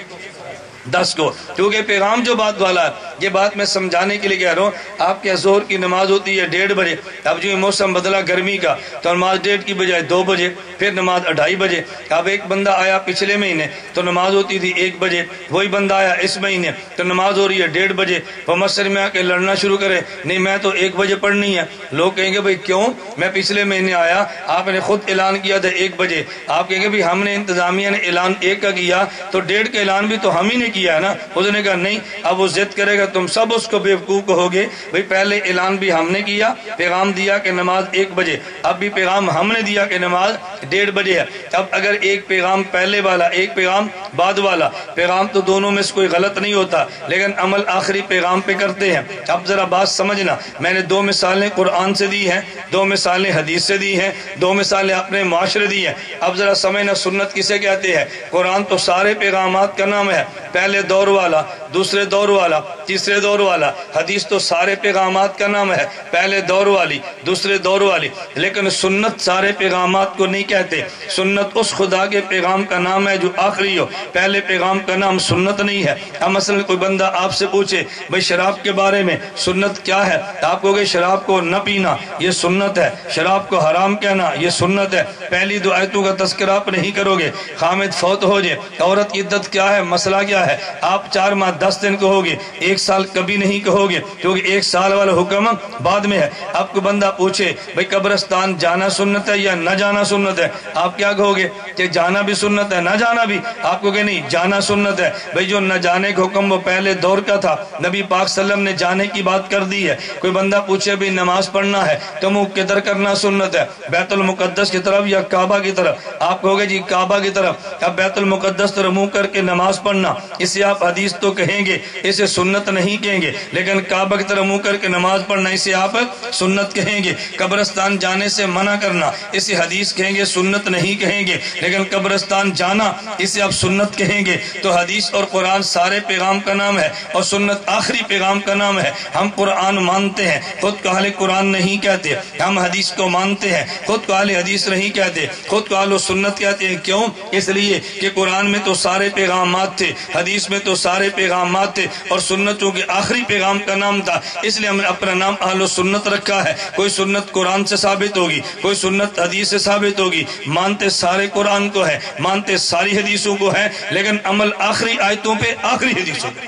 10 کو، کیونکہ پیغام جو بات والا ہے، یہ بات میں سمجھانے کے لیے کہہ رہا ہوں۔ آپ کے ظہر کی نماز ہوتی ہے 1:30 بجے، اب جو موسم بدلا گرمی کا تو نماز 1:30 کی بجائے 2 بجے، پھر نماز 2:30 بجے۔ اب ایک بندہ آیا پچھلے مہینے تو نماز ہوتی تھی 1 بجے، وہی بندہ آیا اس مہینے تو نماز ہو رہی ہے 1:30 بجے، وہ مسجد میں آ کے لڑنا شروع کرے نہیں میں تو 1 بجے پڑھنی ہے۔ لوگ کہیں گے بھئی کیوں؟ میں پچھلے مہینے آیا، آپ نے خود اعلان کیا تھا 1 بجے، آپ کہیں گے بھئی ہم نے انتظامیہ نے اعلان 1 کا کیا تو 1:30 کا اعلان بھی تو ہم ہی نے کیا ہے نا۔ اس نے کہا نہیں، اب وہ ضد کرے گا، تم سب اس کو بیوقوف کہو گے بھئی پہلے اعلان بھی ہم نے کیا، پیغام دیا کہ نماز 1 بجے، اب بھی پیغام ہم نے دیا کہ نماز 1:30 بجے ہے۔ اب اگر ایک پیغام پہلے والا ایک پیغام بعد والا، پیغام تو دونوں میں سے کوئی غلط نہیں ہوتا، لیکن عمل آخری پیغام پہ کرتے ہیں۔ اب ذرا بات سمجھنا، میں نے 2 مثالیں قرآن سے دی ہیں، 2 مثالیں حدیث سے دی ہیں، 2 مثالیں اپنے معاشرے دی ہیں۔ اب ذرا سمجھنا سنت کسے کہتے ہیں؟ قرآن تو سارے پیغامات کا نام ہے، پہلے دور والا، دوسرے دور والا، تیسرے دور والا۔ حدیث تو سارے پیغامات کا نام ہے، پہلے دور والی، دوسرے دور والی، لیکن سنت سارے پیغامات کو نہیں کہتے۔ سنت اس خدا کے پیغام کا نام ہے جو آخری ہو، پہلے پیغام کا نام سنت نہیں ہے۔ اب مثلا کوئی بندہ آپ سے پوچھے بھئی شراب کے بارے میں سنت کیا ہے، آپ کہو گے شراب کو نہ پینا یہ سنت ہے، شراب کو حرام کہنا یہ سنت ہے۔ پہلی 2 آیتوں کا تذکرہ آپ نہیں کرو گے، خامد فوت ہو جائے، عورت کی عدت کیا ہے، مسئلہ کیا ہے، آپ 4 ماہ 10 دن کہو گے، 1 سال کبھی نہیں کہو گے، کیونکہ 1 سال والا حکم بعد میں ہے۔ آپ کو بندہ پوچھے بھئی قبرستان جانا سنت ہے یا نہ جانا سنت ہے، آپ کیا کہو گے کہ جانا بھی سنت ہے نہ جانا بھی؟ آپ کو کہ نہیں جانا سنت ہے۔ بھئی جو نہ جانے کا حکم وہ پہلے دور کا تھا، نبی پاک صلی اللہ علیہ وسلم نے جانے کی بات کر دی ہے۔ کوئی بندہ پوچھے بھئی نماز پڑھنا ہے تو منہ کدھر کرنا سنت ہے، بیت المقدس کی طرف یا کعبہ کی طرف؟ آپ کہو گے جی کعبہ کی طرف۔ اب بیت المقدس طرف منہ کر کے نماز پڑھنا، اسے آپ حدیث تو کہیں گے، اسے سنت نہیں کہیں گے، لیکن کعبہ کی طرف منہ کر کے نماز پڑھنا اسے آپ سنت کہیں گے۔ قبرستان جانے سے منع کرنا، اسے حدیث کہیں گے، سنت نہیں کہیں گے، لیکن قبرستان جانا اسے آپ سنت کہیں گے، تو حدیث اور قرآن سارے پیغام کا نام ہے اور سنت آخری پیغام کا نام ہے۔ ہم قرآن مانتے ہیں، خود کو اہل قرآن نہیں کہتے، ہم حدیث کو مانتے ہیں، خود کو اہل حدیث نہیں کہتے، خود کو اہل سنت کہتے ہیں۔ کیوں؟ اس لیے کہ قرآن میں تو سارے پیغامات تھے، حدیث میں تو سارے پیغامات تھے، اور سنت چونکہ آخری پیغام کا نام تھا، اس لیے ہم نے اپنا نام اہل سنت رکھا ہے۔ کوئی سنت قرآن سے ثابت ہوگی، کوئی سنت حدیث سے ثابت ہوگی، مانتے سارے قرآن کو ہے، مانتے ساری حدیثوں کو ہے، لیکن عمل آخری آیتوں پہ، آخری حدیثوں پہ،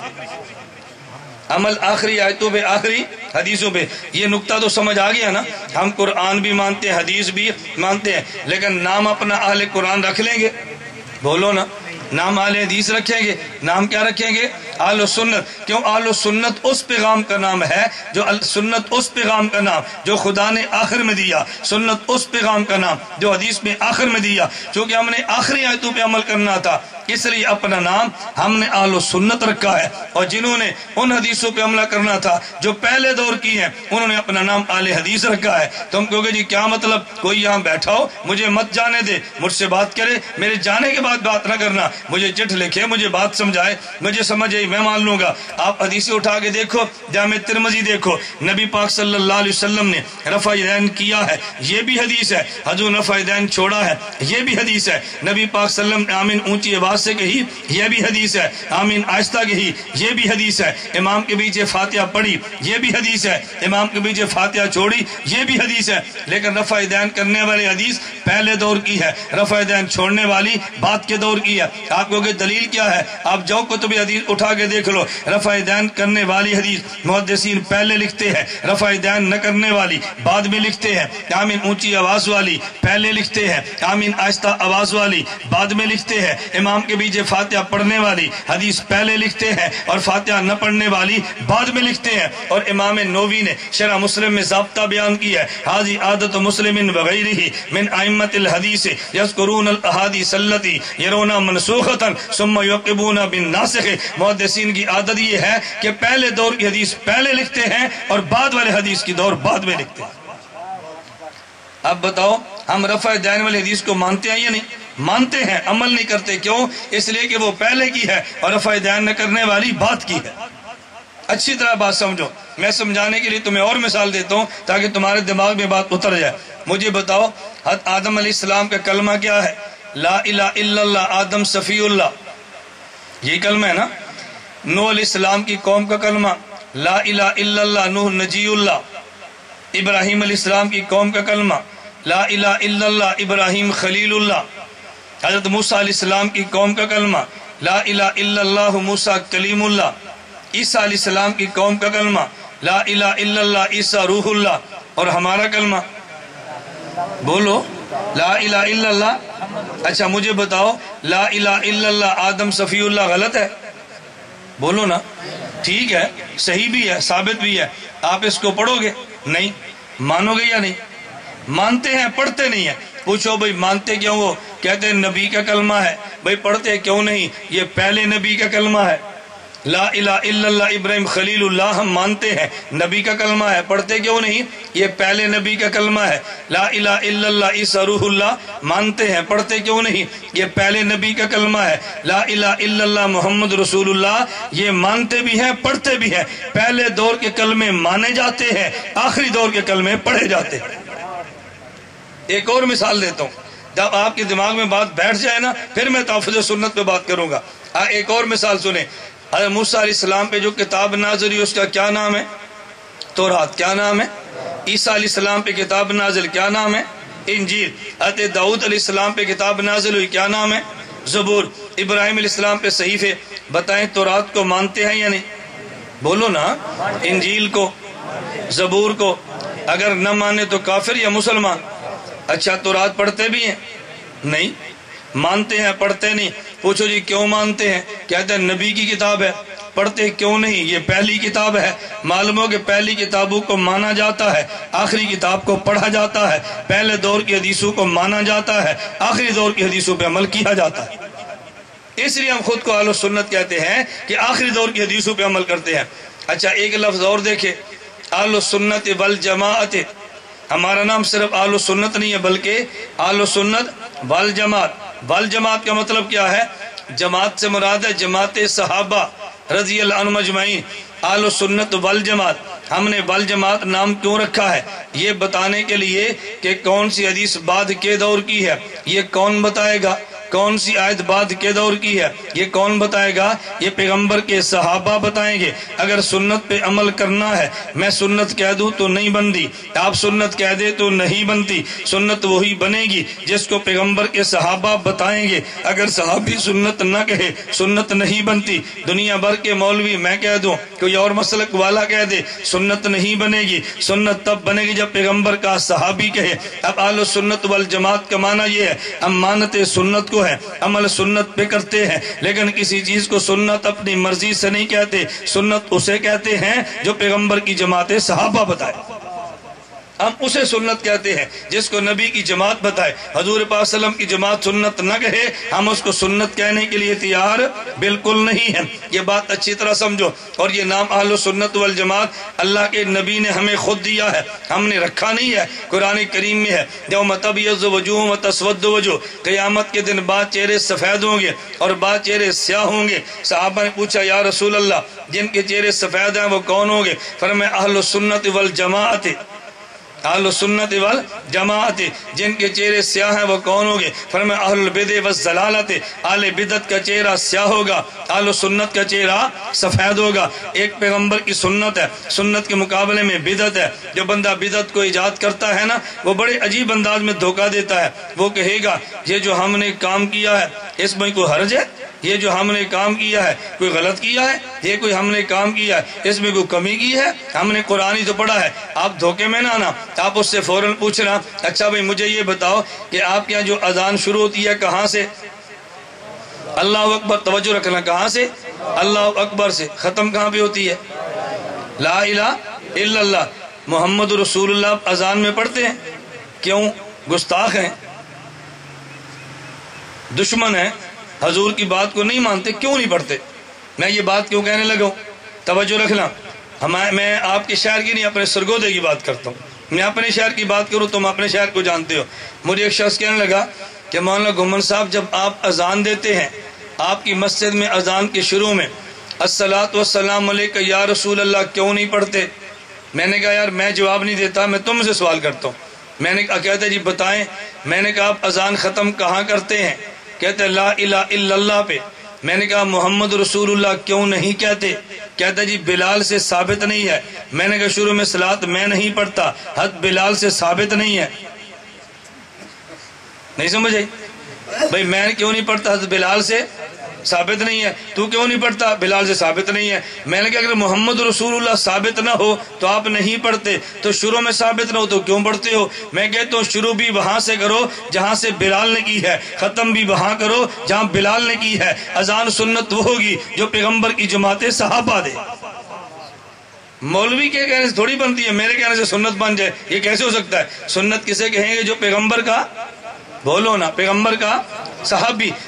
عمل آخری آیتوں پہ، آخری حدیثوں پہ۔ یہ نقطہ تو سمجھ آ گیا نا؟ ہم قرآن بھی مانتے ہیں، حدیث بھی مانتے ہیں، لیکن نام اپنا اہل قرآن رکھ لیں گے؟ بولو نا، نام اہل حدیث رکھیں گے، نام کیا رکھیں گے؟ اہل سنت۔ کیوں؟ اہل سنت اس پیغام کا نام ہے جو سنت اس پیغام کا نام جو خدا نے آخر میں دیا، سنت اس پیغام کا نام جو حدیث میں آخر میں دیا۔ چونکہ ہم نے آخری آیتوں پہ عمل کرنا تھا، اس لیے اپنا نام ہم نے اہل سنت رکھا ہے، اور جنہوں نے ان حدیثوں پہ عمل کرنا تھا جو پہلے دور کی ہیں، انہوں نے اپنا نام اہل حدیث رکھا ہے۔ تم کہو گے جی کیا مطلب؟ کوئی یہاں بیٹھا ہو، مجھے مت جانے دے، مجھ سے بات کرے، میرے جانے کے بعد بات نہ کرنا، مجھے چٹھ لکھے، مجھے بات سمجھائے، مجھے سمجھ آئی، میں مان لوں گا۔ آپ حدیثیں اٹھا کے دیکھو، جامع ترمذی دیکھو، نبی پاک صلی اللہ علیہ وسلم نے رفع یدین کیا ہے، یہ بھی حدیث ہے۔ حضور رفع یدین چھوڑا ہے، یہ بھی حدیث ہے۔ نبی پاک صلی اللہ علیہ وسلم نے آمین اونچی آواز سے کہی، یہ بھی حدیث ہے۔ آمین آہستہ کہی، یہ بھی حدیث ہے۔ امام کے پیچھے فاتحہ پڑھی، یہ بھی حدیث ہے۔ امام کے پیچھے فاتحہ چھوڑی، یہ بھی حدیث ہے۔ لیکن رفع یدین کرنے والی حدیث پہلے دور کی ہے، رفع یدین چھوڑنے والی بعد کے دور کی ہے۔ آپ کو کہ دلیل کیا ہے؟ آپ جاؤ کتب حدیث اٹھا کے دیکھ لو، رفع یدین کرنے والی حدیث محدثین پہلے لکھتے ہیں، رفع یدین نہ کرنے والی بعد میں لکھتے ہیں۔ آمین اونچی آواز والی پہلے لکھتے ہیں، آمین آہستہ آواز والی بعد میں لکھتے ہیں۔ امام کے پیچھے فاتحہ پڑھنے والی حدیث پہلے لکھتے ہیں، اور فاتحہ نہ پڑھنے والی بعد میں لکھتے ہیں۔ اور امام نووی نے شرح مسلم میں ضابطہ بیان کیا ہے، حاذی عادت مسلم وغیرہ من ائمۃ الحدیث یذکرون الاحادیث التی یرون منسوخۃ ثم یعقبون بالناسخ۔ محدثین کی عادت یہ ہے کہ پہلے دور کی حدیث پہلے لکھتے ہیں اور بعد والے حدیث کی دور بعد میں لکھتے ہیں۔ اب بتاؤ، ہم رفع یدین والی حدیث کو مانتے ہیں یا نہیں؟ مانتے ہیں، عمل نہیں کرتے۔ کیوں؟ اس لیے کہ وہ پہلے کی ہے اور رفع یدین نہ کرنے والی بعد کی ہے۔ اچھی طرح بات سمجھو، میں سمجھانے کے لیے تمہیں اور مثال دیتا ہوں تاکہ تمہارے دماغ میں بات اتر جائے۔ مجھے بتاؤ، حضرت آدم علیہ السلام کا کلمہ کیا ہے؟ لا الہ الا اللہ، آدم صفی اللہ، یہ کلمہ ہے نا۔ نوح علیہ السلام کی قوم کا کلمہ لا الہ الا اللہ، نوح نجی اللہ۔ ابراہیم علیہ السلام کی قوم کا کلمہ لا الہ الا اللہ، ابراہیم خلیل اللہ۔ حضرت موسیٰ علیہ السلام کی قوم کا کلمہ لا الہ الا اللہ، موسیٰ کلیم اللہ۔ عیسیٰ علیہ السلام کی قوم کا کلمہ لا الہ الا اللہ، عیسیٰ روح اللہ۔ اور ہمارا کلمہ بولو، لا الہ الا اللہ۔ اچھا مجھے بتاؤ، لا الہ الا اللہ آدم صفی اللہ غلط ہے؟ بولو نا۔ ٹھیک ہے، صحیح بھی ہے، ثابت بھی ہے، آپ اس کو پڑھو گے؟ نہیں۔ مانو گے یا نہیں؟ مانتے ہیں، پڑھتے نہیں ہیں۔ پوچھو بھئی مانتے کیوں ہو؟ کہتے ہیں نبی کا کلمہ ہے۔ بھئی پڑھتے کیوں نہیں؟ یہ پہلے نبی کا کلمہ ہے۔ لا الہ الا اللہ ابراہیم خلیل اللہ ہم مانتے ہیں، نبی کا کلمہ ہے، پڑھتے کیوں نہیں؟ یہ پہلے نبی کا کلمہ ہے۔ لا الہ الا اللہ عیسیٰ روح اللہ مانتے ہیں، پڑھتے کیوں نہیں؟ یہ پہلے نبی کا کلمہ ہے۔ لا الہ الا اللہ محمد رسول اللہ یہ مانتے بھی ہیں، پڑھتے بھی ہیں۔ پہلے دور کے کلمے مانے جاتے ہیں، آخری دور کے کلمے پڑھے جاتے ہیں۔ ایک اور مثال دیتا ہوں، جب آپ کے دماغ میں بات بیٹھ جائے نا پھر میں تحفظ سنت پہ بات کروں گا۔ ایک اور مثال سنیں، حضرت موسیٰ علیہ السلام پہ جو کتاب نازل ہوئی اس کا کیا نام ہے؟ تورات۔ کیا نام ہے؟ عیسیٰ علیہ السلام پہ کتاب نازل کیا نام ہے؟ انجیل۔ حضرت داؤد علیہ السلام پہ کتاب نازل ہوئی کیا نام ہے؟ زبور۔ ابراہیم علیہ السلام پہ صحیفے۔ بتائیں تورات کو مانتے ہیں یا نہیں؟ بولو نا۔ انجیل کو، زبور کو، اگر نہ مانے تو کافر یا مسلمان؟ اچھا تورات پڑھتے بھی ہیں؟ نہیں۔ مانتے ہیں، پڑھتے نہیں۔ پوچھو جی کیوں مانتے ہیں؟ کہتے ہیں نبی کی کتاب ہے۔ پڑھتے کیوں نہیں؟ یہ پہلی کتاب ہے۔ معلوم ہو کہ پہلی کتابوں کو مانا جاتا ہے، آخری کتاب کو پڑھا جاتا ہے۔ پہلے دور کی حدیثوں کو مانا جاتا ہے، آخری دور کی حدیثوں پہ عمل کیا جاتا ہے۔ اس لیے ہم خود کو اہل سنت کہتے ہیں کہ آخری دور کی حدیثوں پہ عمل کرتے ہیں۔ اچھا ایک لفظ اور دیکھیں، اہل سنت والجماعت۔ ہمارا نام صرف اہل سنت نہیں ہے بلکہ اہل سنت والجماعت۔ وال جماعت کا مطلب کیا ہے؟ جماعت سے مراد ہے جماعت صحابہ رضی اللہ عنہم اجمعین، اہل سنت والجماعت۔ ہم نے والجماعت نام کیوں رکھا ہے؟ یہ بتانے کے لیے کہ کون سی حدیث بعد کے دور کی ہے یہ کون بتائے گا، کون سی آیت بعد کے دور کی ہے یہ کون بتائے گا؟ یہ پیغمبر کے صحابہ بتائیں گے۔ اگر سنت پہ عمل کرنا ہے، میں سنت کہہ دوں تو نہیں بنتی، آپ سنت کہہ دے تو نہیں بنتی۔ سنت وہی بنے گی جس کو پیغمبر کے صحابہ بتائیں گے۔ اگر صحابی سنت نہ کہے سنت نہیں بنتی۔ دنیا بھر کے مولوی میں کہہ دوں، کوئی اور مسلک والا کہہ دے، سنت نہیں بنے گی۔ سنت تب بنے گی جب پیغمبر کا صحابی کہے۔ اب اہل سنت والجماعت کا معنی یہ ہے ہم مانتے سنت کو ہے، عمل سنت پہ کرتے ہیں، لیکن کسی چیز کو سنت اپنی مرضی سے نہیں کہتے۔ سنت اسے کہتے ہیں جو پیغمبر کی جماعت صحابہ بتائے، ہم اسے سنت کہتے ہیں جس کو نبی کی جماعت بتائے۔ حضور پاک صلی اللہ علیہ وسلم کی جماعت سنت نہ کہے، ہم اس کو سنت کہنے کے لیے تیار بالکل نہیں ہیں۔ یہ بات اچھی طرح سمجھو۔ اور یہ نام اہل سنت والجماعت اللہ کے نبی نے ہمیں خود دیا ہے، ہم نے رکھا نہیں ہے۔ قرآن کریم میں ہے یوم تبیض وجوہ وتسود وجوہ، قیامت کے دن بعض چہرے سفید ہوں گے اور بعض چہرے سیاہ ہوں گے۔ صحابہ نے پوچھا یا رسول اللہ جن کے چہرے سفید ہیں وہ کون ہوں گے؟ فرمایا اہل سنت والجماعت، اہل سنت والجماعت۔ جن کے چہرے سیاہ ہیں وہ کون ہوں گے؟ فرمایا اہل البدع والضلالت، اہل بدعت کا چہرہ سیاہ ہوگا، اہل سنت کا چہرہ سفید ہوگا۔ ایک پیغمبر کی سنت ہے، سنت کے مقابلے میں بدعت ہے۔ جو بندہ بدعت کو ایجاد کرتا ہے نا وہ بڑے عجیب انداز میں دھوکہ دیتا ہے۔ وہ کہے گا یہ جو ہم نے کام کیا ہے اس میں کوئی حرج ہے، یہ جو ہم نے کام کیا ہے کوئی غلط کیا ہے، یہ کوئی ہم نے کام کیا ہے اس میں کوئی کمی کی ہے، ہم نے قرآن ہی تو پڑھا ہے۔ آپ دھوکے میں نہ آنا، آپ اس سے فوراً پوچھنا اچھا بھائی مجھے یہ بتاؤ کہ آپ کے یہاں جو اذان شروع ہوتی ہے کہاں سے؟ اللہ اکبر، توجہ رکھنا، کہاں سے؟ اللہ اکبر سے۔ ختم کہاں پہ ہوتی ہے؟ لا الہ الا اللہ محمد رسول اللہ اذان میں پڑھتے ہیں؟ کیوں؟ گستاخ ہیں، دشمن ہیں، حضور کی بات کو نہیں مانتے، کیوں نہیں پڑھتے؟ میں یہ بات کیوں کہنے لگا ہوں؟ توجہ رکھنا، میں آپ کے شہر کی نہیں اپنے سرگودے کی بات کرتا ہوں۔ میں اپنے شہر کی بات کروں تم اپنے شہر کو جانتے ہو۔ مجھے ایک شخص کہنے لگا کہ مولانا گھمن صاحب جب آپ اذان دیتے ہیں آپ کی مسجد میں اذان کے شروع میں الصلاۃ والسلام علیک یا رسول اللہ کیوں نہیں پڑھتے؟ میں نے کہا یار میں جواب نہیں دیتا، میں تم سے سوال کرتا ہوں۔ میں نے کہا جی بتائیں۔ میں نے کہا آپ اذان ختم کہاں کرتے ہیں؟ کہتے ہیں لا الہ الا اللہ پہ۔ میں نے کہا محمد رسول اللہ کیوں نہیں کہتے؟ کہتا جی بلال سے ثابت نہیں ہے۔ میں نے کہا شروع میں صلاۃ میں نہیں پڑھتا، حد بلال سے ثابت نہیں ہے۔ نہیں سمجھے بھائی؟ میں کیوں نہیں پڑھتا؟ حد بلال سے ثابت نہیں ہے۔ تو کیوں نہیں پڑھتا؟ بلال سے ثابت نہیں ہے۔ میں نے کہا اگر محمد رسول اللہ ثابت نہ ہو تو آپ نہیں پڑھتے، تو شروع میں ثابت نہ ہو تو کیوں پڑھتے ہو؟ میں کہتا ہوں شروع بھی وہاں سے کرو جہاں سے بلال نے کی ہے، ختم بھی وہاں کرو جہاں بلال نے کی ہے۔ اذان سنت وہ ہوگی جو پیغمبر کی جماعت صحابہ دے۔ مولوی کے کہنے سے تھوڑی بنتی ہے، میرے کہنے سے سنت بن جائے، یہ کیسے ہو سکتا ہے؟ سنت کسے کہیں گے؟ جو پیغمبر کا، بولو نا، پیغمبر کا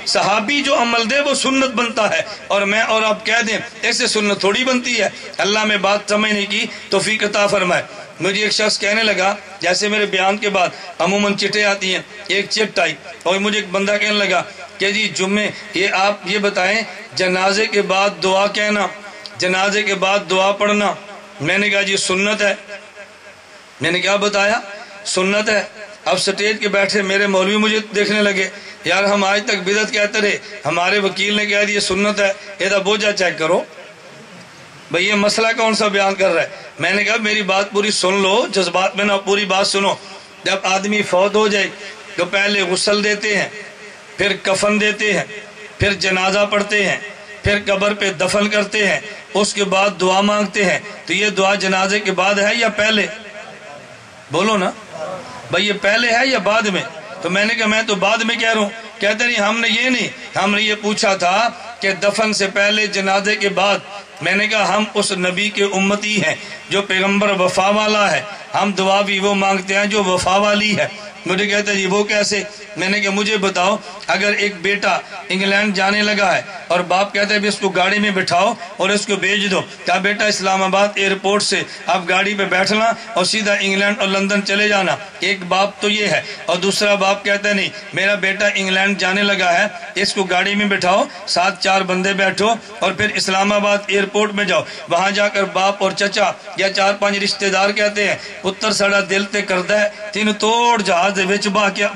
صحابی جو عمل دے وہ سنت بنتا ہے۔ اور میں اور آپ کہہ دیں ایسے سنت تھوڑی بنتی ہے۔ اللہ میں بات سمجھنے کی توفیق عطا فرمائے۔ مجھے ایک شخص کہنے لگا، جیسے میرے بیان کے بعد عموماً چٹیں آتی ہیں، ایک چٹ آئی اور مجھے ایک بندہ کہنے لگا کہ جی جمعے یہ آپ یہ بتائیں جنازے کے بعد دعا کہنا، جنازے کے بعد دعا پڑھنا۔ میں نے کہا جی سنت ہے۔ میں نے کیا بتایا؟ سنت ہے۔ اب سٹیج کے بیٹھے میرے مولوی مجھے دیکھنے لگے، یار ہم آج تک بدعت کہتے رہے، ہمارے وکیل نے کہہ دیا سنت ہے، یہ بوجھا چیک کرو بھئی یہ مسئلہ کون سا بیان کر رہا ہے۔ میں نے کہا میری بات پوری سن لو، جذبات میں نہ پوری بات سنو۔ جب آدمی فوت ہو جائے تو پہلے غسل دیتے ہیں، پھر کفن دیتے ہیں، پھر جنازہ پڑھتے ہیں، پھر قبر پہ دفن کرتے ہیں، اس کے بعد دعا مانگتے ہیں۔ تو یہ دعا جنازے کے بعد ہے یا پہلے؟ بولو نا بھئی یہ پہلے ہے یا بعد میں؟ تو میں نے کہا میں تو بعد میں کہہ رہا ہوں۔ کہتے نہیں ہم نے یہ نہیں، ہم نے یہ پوچھا تھا کہ دفن سے پہلے جنازے کے بعد۔ میں نے کہا ہم اس نبی کے امتی ہیں جو پیغمبر وفا والا ہے، ہم دعا بھی وہ مانگتے ہیں جو وفا والی ہے۔ مجھے کہتا ہے جی وہ کیسے؟ میں نے کہا مجھے بتاؤ، اگر ایک بیٹا انگلینڈ جانے لگا ہے اور باپ کہتا ہے بھی اس کو گاڑی میں بٹھاؤ اور اس کو بھیج دو، کہا بیٹا اسلام آباد ایئرپورٹ سے آپ گاڑی پہ بیٹھنا اور سیدھا انگلینڈ اور لندن چلے جانا، ایک باپ تو یہ ہے۔ اور دوسرا باپ کہتا ہے نہیں، میرا بیٹا انگلینڈ جانے لگا ہے، اس کو گاڑی میں بٹھاؤ، 7-4 بندے بیٹھو اور پھر اسلام آباد ایئرپورٹ میں جاؤ، وہاں جا کر باپ اور چچا یا 4-5 رشتہ دار کہتے ہیں پتر ساڑا دل تے کردہ ہے تین توڑ جہاز دے وچ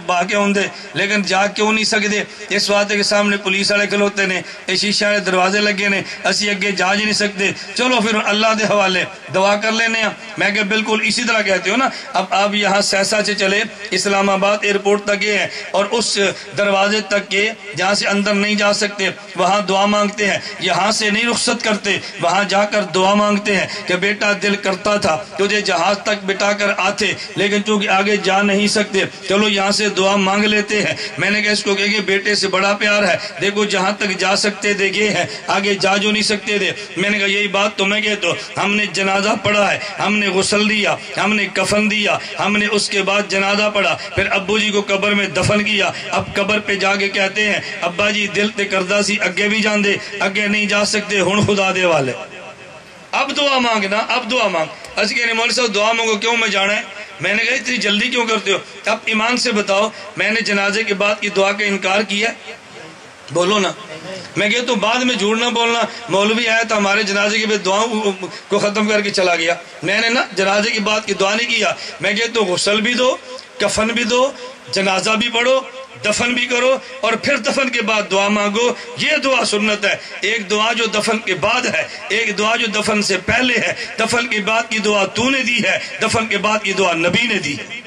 باقی ہوندے لیکن جا کیوں نہیں سکتے؟ اس واسطے کے سامنے پولیس والے کھلوتے نے، شیشے والے دروازے لگے نے، اسی اگے جا ہی نہیں سکتے، چلو پھر اللہ دے حوالے دعا کر لینے ہیں۔ میں کہ بالکل اسی طرح کہتے ہو نا، اب آپ یہاں سہسا سے چلے اسلام آباد ایئرپورٹ تک گئے ہیں اور اس دروازے تک کے جہاں سے اندر نہیں جا سکتے وہاں دعا مانگتے ہیں، یہاں سے نہیں رخصت کرتے، وہاں جا کر دعا مانگتے ہیں کہ بیٹا دل کرتا تھا تجھے جہاز تک بٹا کر آتے لیکن چونکہ آگے جا نہیں سکتے، چلو یہاں سے دعا مانگ لیتے ہیں۔ میں نے کہا اس کو کہ بیٹے سے بڑا پیار ہے، دیکھو جہاں تک جا سکتے تھے گئے ہیں، آگے جا جو نہیں سکتے تھے۔ میں نے کہا یہی بات تو میں کہتا ہوں، ہم نے جنازہ پڑھا ہے، ہم نے غسل دیا، ہم نے کفن دیا، ہم نے اس کے بعد جنازہ پڑھا، پھر ابو جی کو قبر میں دفن کیا، اب قبر پہ جا کے کہتے ہیں ابا جی دل تے کردہ سی اگے بھی جان دے، اگے نہیں جا سکتے ہن خدا دے والے، اب دعا مانگنا، اب دعا مانگ۔ اسی کہنے مولوی صاحب دعا مانگو، کیوں میں جانا ہے؟ میں نے کہا اتنی جلدی کیوں کرتے ہو؟ اب ایمان سے بتاؤ میں نے جنازے کے بعد کی دعا کا انکار کیا؟ بولو نا۔ میں کہتا ہوں بعد میں جھوٹ نہ بولنا، مولوی آیا تو ہمارے جنازے کے بعد دعاؤں کو ختم کر کے چلا گیا، میں نے نا جنازے کے بعد کی دعا نہیں کیا۔ میں کہتا ہوں غسل بھی دو، کفن بھی دو، جنازہ بھی پڑھو، دفن بھی کرو اور پھر دفن کے بعد دعا مانگو، یہ دعا سنت ہے۔ ایک دعا جو دفن کے بعد ہے، ایک دعا جو دفن سے پہلے ہے، دفن کے بعد کی دعا تو نے دی ہے، دفن کے بعد کی دعا نبی نے دی ہے۔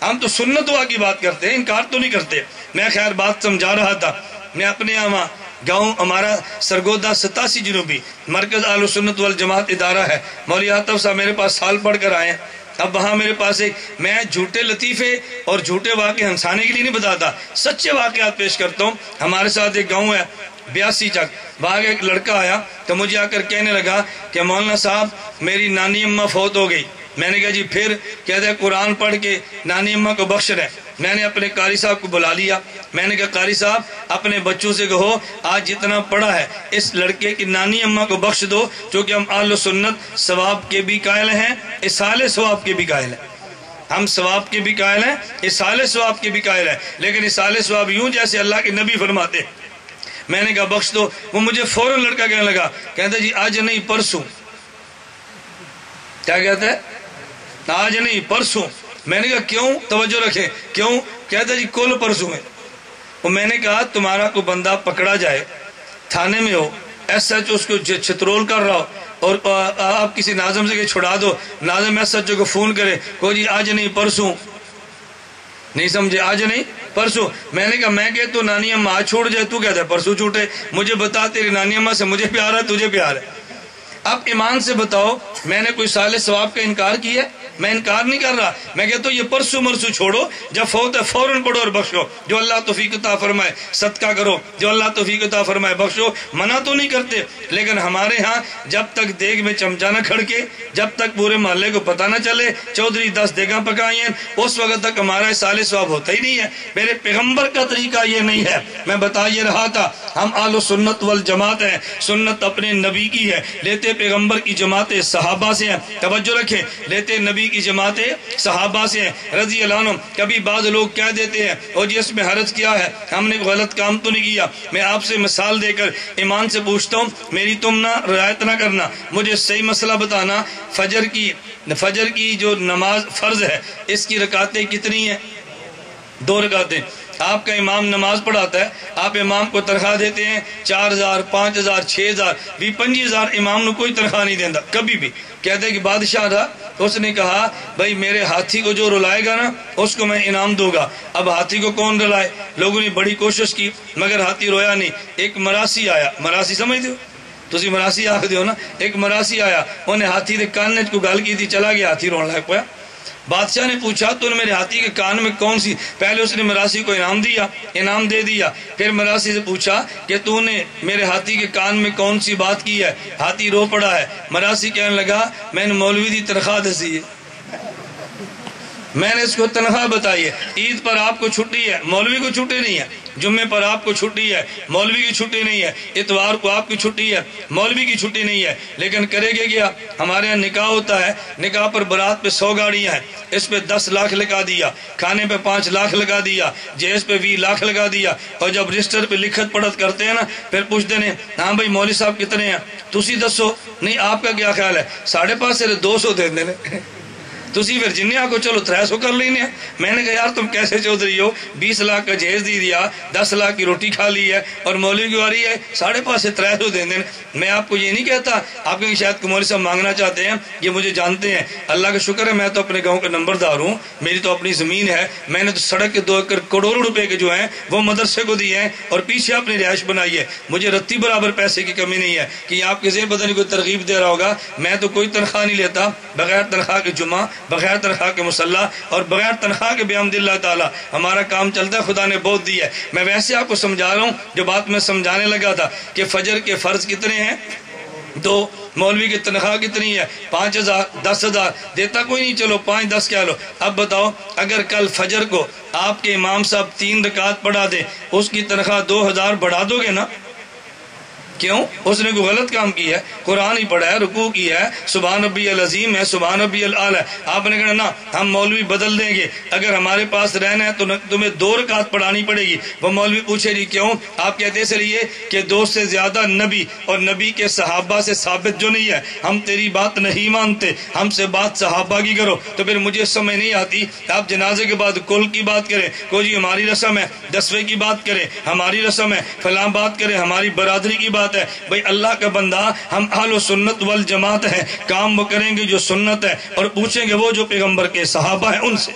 ہم تو سنت دعا کی بات کرتے ہیں، انکار تو نہیں کرتے۔ میں خیر بات سمجھا رہا تھا، میں اپنے یہاں گاؤں ہمارا سرگودا 87 جنوبی مرکز اہل سنت والجماعت ادارہ ہے، مولوی عاطف صاحب میرے پاس سال پڑھ کر آئے ہیں۔ اب وہاں میرے پاس ایک میں جھوٹے لطیفے اور جھوٹے واقعے ہنسانے کے لیے نہیں بتاتا، سچے واقعات پیش کرتا ہوں۔ ہمارے ساتھ ایک گاؤں ہے 82 چک، وہاں ایک لڑکا آیا تو مجھے آ کر کہنے لگا کہ مولانا صاحب میری نانی اماں فوت ہو گئی۔ میں نے کہا جی پھر؟ کہتے ہیں قرآن پڑھ کے نانی اماں کو بخش رہے۔ میں نے اپنے قاری صاحب کو بلا لیا، میں نے کہا قاری صاحب اپنے بچوں سے کہو آج جتنا پڑھا ہے اس لڑکے کی نانی اماں کو بخش دو، کیونکہ ہم اہل سنت ثواب کے بھی قائل ہیں، اصال ثواب کے بھی قائل ہیں۔ ہم ثواب کے بھی قائل ہیں، اصال ثواب کے بھی قائل ہیں، لیکن اصال ثواب یوں جیسے اللہ کے نبی فرماتے۔ میں نے کہا بخش دو، وہ مجھے فوراً لڑکا کہنے لگا، کہتا جی آج نہیں پرسوں۔ کیا کہتا ہے؟ آج نہیں پرسوں۔ میں نے کہا کیوں؟ توجہ رکھیں، کیوں؟ کہتا جی کل پرسوں ہے۔ اور میں نے کہا تمہارا کوئی بندہ پکڑا جائے، تھانے میں ہو، ایس ایچ اس کو چھترول کر رہا ہو اور آپ کسی ناظم سے کہ چھڑا دو، ناظم ایس ایچ کو فون کرے کو جی آج نہیں پرسوں، نہیں سمجھے؟ آج نہیں پرسوں۔ میں نے کہا میں کہ تو نانی اماں آج چھوڑ جائے، تو کہتا ہے پرسوں چھوٹے، مجھے بتا تیری نانی اماں سے مجھے پیار ہے تجھے پیار ہے؟ اب ایمان سے بتاؤ میں نے کوئی صالح ثواب کا انکار کیا؟ میں انکار نہیں کر رہا، میں کہتا ہوں یہ پرسوں مرسوں چھوڑو، جب فوت ہے فوراً پڑھو اور بخشو، جو اللہ توفیق عطا فرمائے صدقہ کرو، جو اللہ توفیق عطا فرمائے بخشو، منع تو نہیں کرتے۔ لیکن ہمارے ہاں جب تک دیگ میں چمچہ نہ کھڑکے، جب تک پورے محلے کو پتہ نہ چلے چودھری 10 دیگاں پکائی ہیں، اس وقت تک ہمارا صالح ثواب ہوتا ہی نہیں ہے۔ میرے پیغمبر کا طریقہ یہ نہیں ہے۔ میں بتا یہ رہا تھا ہم اہل سنت والجماعت ہیں، سنت اپنے نبی کی ہے، لیتے پیغمبر کی جماعت صحابہ سے ہیں، توجہ رکھیں، لیتے نبی کی جماعت صحابہ سے ہیں رضی اللہ عنہ۔ کبھی بعض لوگ کہہ دیتے ہیں اور جس میں حرج کیا ہے، ہم نے غلط کام تو نہیں کیا۔ میں آپ سے مثال دے کر ایمان سے پوچھتا ہوں، میری تم نہ رعایت نہ کرنا، مجھے صحیح مسئلہ بتانا، فجر کی جو نماز فرض ہے اس کی رکعتیں کتنی ہیں؟ 2 رکعتیں۔ آپ کا امام نماز پڑھاتا ہے، آپ امام کو تنخواہ دیتے ہیں 4000 5000 6000 بھی 25000، امام نے کوئی تنخواہ نہیں دینا کبھی بھی۔ کہتے ہیں کہ بادشاہ تھا، اس نے کہا بھائی میرے ہاتھی کو جو رلائے گا نا اس کو میں انعام دوں گا۔ اب ہاتھی کو کون رلائے؟ لوگوں نے بڑی کوشش کی مگر ہاتھی رویا نہیں۔ ایک مراسی آیا، مراسی سمجھتے ہو تسی مراسی آخدے ہو نا، ایک مراسی آیا، انہیں ہاتھی دے کان نے کو گل کی تھی، چلا گیا، ہاتھی رون لگ پایا۔ بادشاہ نے پوچھا تو نے میرے ہاتھی کے کان میں کون سی؟ پہلے اس نے مراسی کو انعام دے دیا، پھر مراسی سے پوچھا کہ تو نے میرے ہاتھی کے کان میں کون سی بات کی ہے؟ ہاتھی رو پڑا ہے۔ مراسی کہنے لگا میں نے مولوی دی تنخواہ دسی ہے۔ میں نے اس کو تنخواہ بتائی ہے، عید پر آپ کو چھٹی ہے، مولوی کو چھٹی نہیں ہے، جمعے پر آپ کو چھٹی ہے، مولوی کی چھٹی نہیں ہے، اتوار کو آپ کی چھٹی ہے، مولوی کی چھٹی نہیں ہے، لیکن کرے گے کیا؟ ہمارے یہاں نکاح ہوتا ہے، نکاح پر برات پہ 100 گاڑیاں ہیں، اس پہ 10 لاکھ لگا دیا، کھانے پہ 5 لاکھ لگا دیا، جہیز پہ 20 لاکھ لگا دیا، اور جب رجسٹر پہ لکھت پڑھت کرتے ہیں نا، پھر پوچھتے ہیں ہاں بھائی مولوی صاحب کتنے ہیں؟ تسی دسو، نہیں آپ کا کیا خیال ہے؟ 5.5 سے 200 دے دینے، تسی پھر جنہیں آپ کو چلو 300 کر لینے ہیں۔ میں نے کہا یار تم کیسے چودھری ہو، 20 لاکھ کا جہیز دی دیا، 10 لاکھ کی روٹی کھا لی ہے، اور مولوی کی واری ہے 5.5 سے 300 دے دینے۔ میں آپ کو یہ نہیں کہتا، آپ کہیں شاید کہ مولوی صاحب مانگنا چاہتے ہیں، یہ مجھے جانتے ہیں، اللہ کا شکر ہے میں تو اپنے گاؤں کا نمبردار ہوں، میری تو اپنی زمین ہے، میں نے تو سڑک کے 2 ایکڑ کروڑوں روپے کے جو ہیں وہ مدرسے کو دیے ہیں، اور پیچھے اپنی رہائش بنائی ہے، مجھے رتی برابر پیسے کی کمی نہیں ہے کہ آپ کے ذہن پتہ نہیں کوئی ترغیب دے رہا ہوگا۔ میں تو کوئی تنخواہ نہیں لیتا، بغیر تنخواہ کے جمعہ، بغیر تنخواہ کے مصلی، اور بغیر تنخواہ کے بحمد اللہ تعالی ہمارا کام چلتا ہے، خدا نے بہت دی ہے۔ میں ویسے آپ کو سمجھا رہا ہوں، جو بات میں سمجھانے لگا تھا کہ فجر کے فرض کتنے ہیں؟ 2، مولوی کی تنخواہ کتنی ہے؟ 5,000، 10,000، دیتا کوئی نہیں، چلو 5-10 کہہ لو۔ اب بتاؤ اگر کل فجر کو آپ کے امام صاحب 3 رکعت پڑھا دیں، اس کی تنخواہ 2,000 بڑھا دو گے نا؟ کیوں؟ اس نے کوئی غلط کام کیا ہے، قرآن ہی پڑھا ہے، رکوع کیا ہے، سبحان ربی العظیم ہے، سبحان ربی الاعلی ہے۔ آپ نے کہا نا ہم مولوی بدل دیں گے، اگر ہمارے پاس رہنا ہے تو تمہیں 2 رکعت پڑھانی پڑے گی۔ وہ مولوی پوچھے جی کیوں؟ آپ کہتے اس لیے کہ 2 سے زیادہ نبی اور نبی کے صحابہ سے ثابت جو نہیں ہے، ہم تیری بات نہیں مانتے، ہم سے بات صحابہ کی کرو۔ تو پھر مجھے سمجھ نہیں آتی، آپ جنازے کے بعد کل کی بات کریں، کوئی جی ہماری رسم ہے، 10ویں کی بات کریں ہماری رسم ہے، فلاں بات کریں ہماری برادری کی بات ہے۔ بھئی اللہ کا بندہ، ہم اہل و سنت والجماعت ہیں، کام وہ کریں گے جو سنت ہے، اور پوچھیں گے وہ جو پیغمبر کے صحابہ ہیں ان سے۔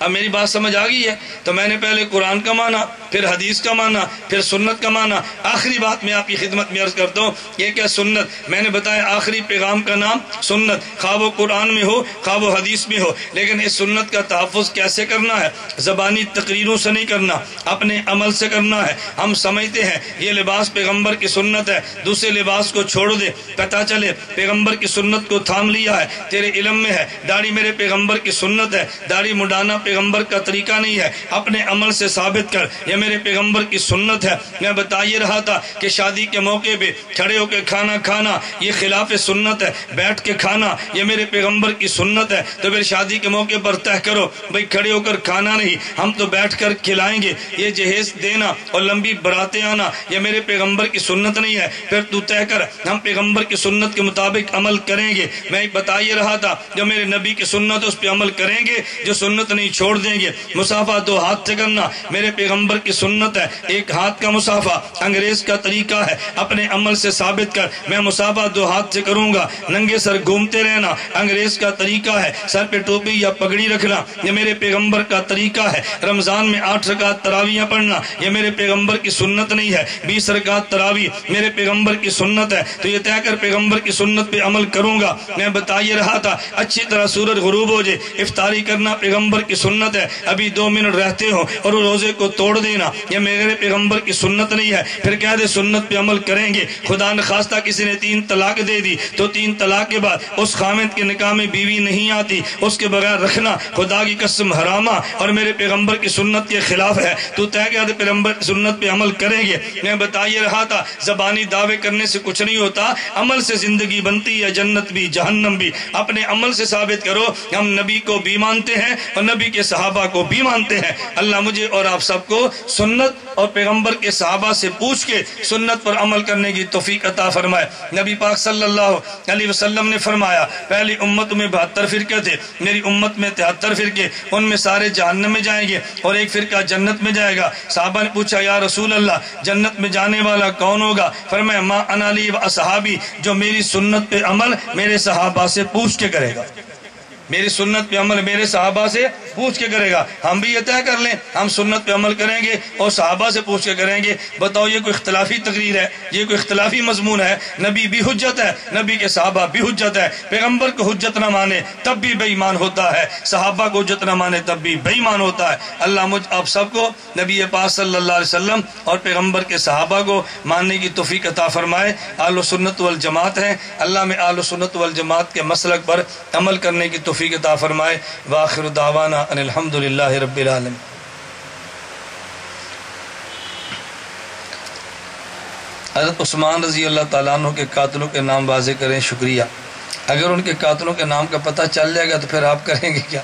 اب میری بات سمجھ آ گئی ہے؟ تو میں نے پہلے قرآن کا معنی، پھر حدیث کا معنی، پھر سنت کا معنی۔ آخری بات میں آپ کی خدمت میں عرض کرتا ہوں، یہ کیا سنت؟ میں نے بتایا آخری پیغام کا نام سنت، خواہ وہ قرآن میں ہو خواہ وہ حدیث میں ہو، لیکن اس سنت کا تحفظ کیسے کرنا ہے؟ زبانی تقریروں سے نہیں کرنا، اپنے عمل سے کرنا ہے۔ ہم سمجھتے ہیں یہ لباس پیغمبر کی سنت ہے، دوسرے لباس کو چھوڑ دے، پتہ چلے پیغمبر کی سنت کو تھام لیا ہے، تیرے علم میں ہے داڑھی میرے پیغمبر کی سنت ہے، داڑھی مڈانا پیغمبر کا طریقہ نہیں ہے، اپنے عمل سے ثابت کر یہ میرے پیغمبر کی سنت ہے۔ میں بتا یہ رہا تھا کہ شادی کے موقع پہ کھڑے ہو کے کھانا کھانا یہ خلاف سنت ہے، بیٹھ کے کھانا یہ میرے پیغمبر کی سنت ہے۔ تو پھر شادی کے موقع پر طے کرو بھئی کھڑے ہو کر کھانا نہیں، ہم تو بیٹھ کر کھلائیں گے۔ یہ جہیز دینا اور لمبی براتیں آنا یہ میرے پیغمبر کی سنت نہیں ہے، پھر تو طے کر ہم پیغمبر کی سنت کے مطابق عمل کریں گے۔ میں بتا یہ رہا تھا جو میرے نبی کی سنت اس پہ عمل کریں گے، جو سنت نہیں چھوڑ دیں گے۔ مصافہ 2 ہاتھ سے کرنا میرے پیغمبر کی سنت ہے، 1 ہاتھ کا مصافہ انگریز کا طریقہ ہے، اپنے عمل سے ثابت کر میں مصافہ 2 ہاتھ سے کروں گا۔ ننگے سر گھومتے رہنا انگریز کا طریقہ ہے، سر پہ ٹوپی یا پگڑی رکھنا یہ میرے پیغمبر کا طریقہ ہے۔ رمضان میں 8 رکعت تراویح پڑھنا یہ میرے پیغمبر کی سنت نہیں ہے، 20 رکعت تراویح میرے پیغمبر کی سنت ہے۔ تو یہ طے کر پیغمبر کی سنت پہ عمل کروں گا۔ میں بتا یہ رہا تھا اچھی طرح سورج غروب ہو جائے افطاری کرنا پیغمبر کی سنت ہے، ابھی 2 منٹ رہتے ہو اور روزے کو توڑ دینا یہ میرے پیغمبر کی سنت نہیں ہے۔ پھر کہہ دے سنت پہ عمل کریں گے، خدا نخواستہ کسی نے 3 طلاق دے دی تو 3 طلاق کے بعد اس خامد کے نکاح میں بیوی نہیں آتی، اس کے بغیر رکھنا خدا کی قسم حرامہ اور میرے پیغمبر کی سنت کے خلاف ہے۔ تو طے کہہ دے پیغمبر کی سنت پہ عمل کریں گے۔ میں بتا یہ رہا تھا زبانی دعوے کرنے سے کچھ نہیں ہوتا، عمل سے زندگی بنتی ہے، جنت بھی جہنم بھی۔ اپنے عمل سے ثابت کرو ہم نبی کو بھی مانتے ہیں اور نبی کے صحابہ کو بھی مانتے ہیں۔ اللہ مجھے اور آپ سب کو سنت اور پیغمبر کے صحابہ سے پوچھ کے سنت پر عمل کرنے کی توفیق عطا فرمائے۔ نبی پاک صلی اللہ علیہ وسلم نے فرمایا پہلی امت میں 72 فرقے تھے، میری امت میں 73 فرقے، ان میں سارے جہنم میں جائیں گے اور 1 فرقہ جنت میں جائے گا۔ صحابہ نے پوچھا یا رسول اللہ جنت میں جانے والا کون ہوگا؟ فرمایا ما انا لی و اصحابی، جو میری سنت پہ عمل میرے صحابہ سے پوچھ کے کرے گا، میری سنت پہ عمل میرے صحابہ سے پوچھ کے کرے گا۔ ہم بھی یہ طے کر لیں ہم سنت پہ عمل کریں گے اور صحابہ سے پوچھ کے کریں گے۔ بتاؤ یہ کوئی اختلافی تقریر ہے؟ یہ کوئی اختلافی مضمون ہے؟ نبی بھی حجت ہے، نبی کے صحابہ بھی حجت ہے۔ پیغمبر کو حجت نہ مانے تب بھی بے ایمان ہوتا ہے، صحابہ کو حجت نہ مانے تب بھی بے ایمان ہوتا ہے۔ اللہ مجھ آپ سب کو نبی پاک صلی اللہ علیہ وسلم اور پیغمبر کے صحابہ کو ماننے کی توفیق عطا فرمائے۔ اہل سنت والجماعت ہیں، اللہ میں اہل سنت والجماعت کے مسلک پر عمل کرنے کی توفیق توفیق عطا فرمائے۔ وآخر دعوانا ان الحمدللہ رب العالمین۔ حضرت عثمان رضی اللہ تعالیٰ عنہ کے قاتلوں کے نام واضح کریں۔ شکریہ۔ اگر ان کے قاتلوں کے نام کا پتہ چل جائے گا تو پھر آپ کریں گے کیا؟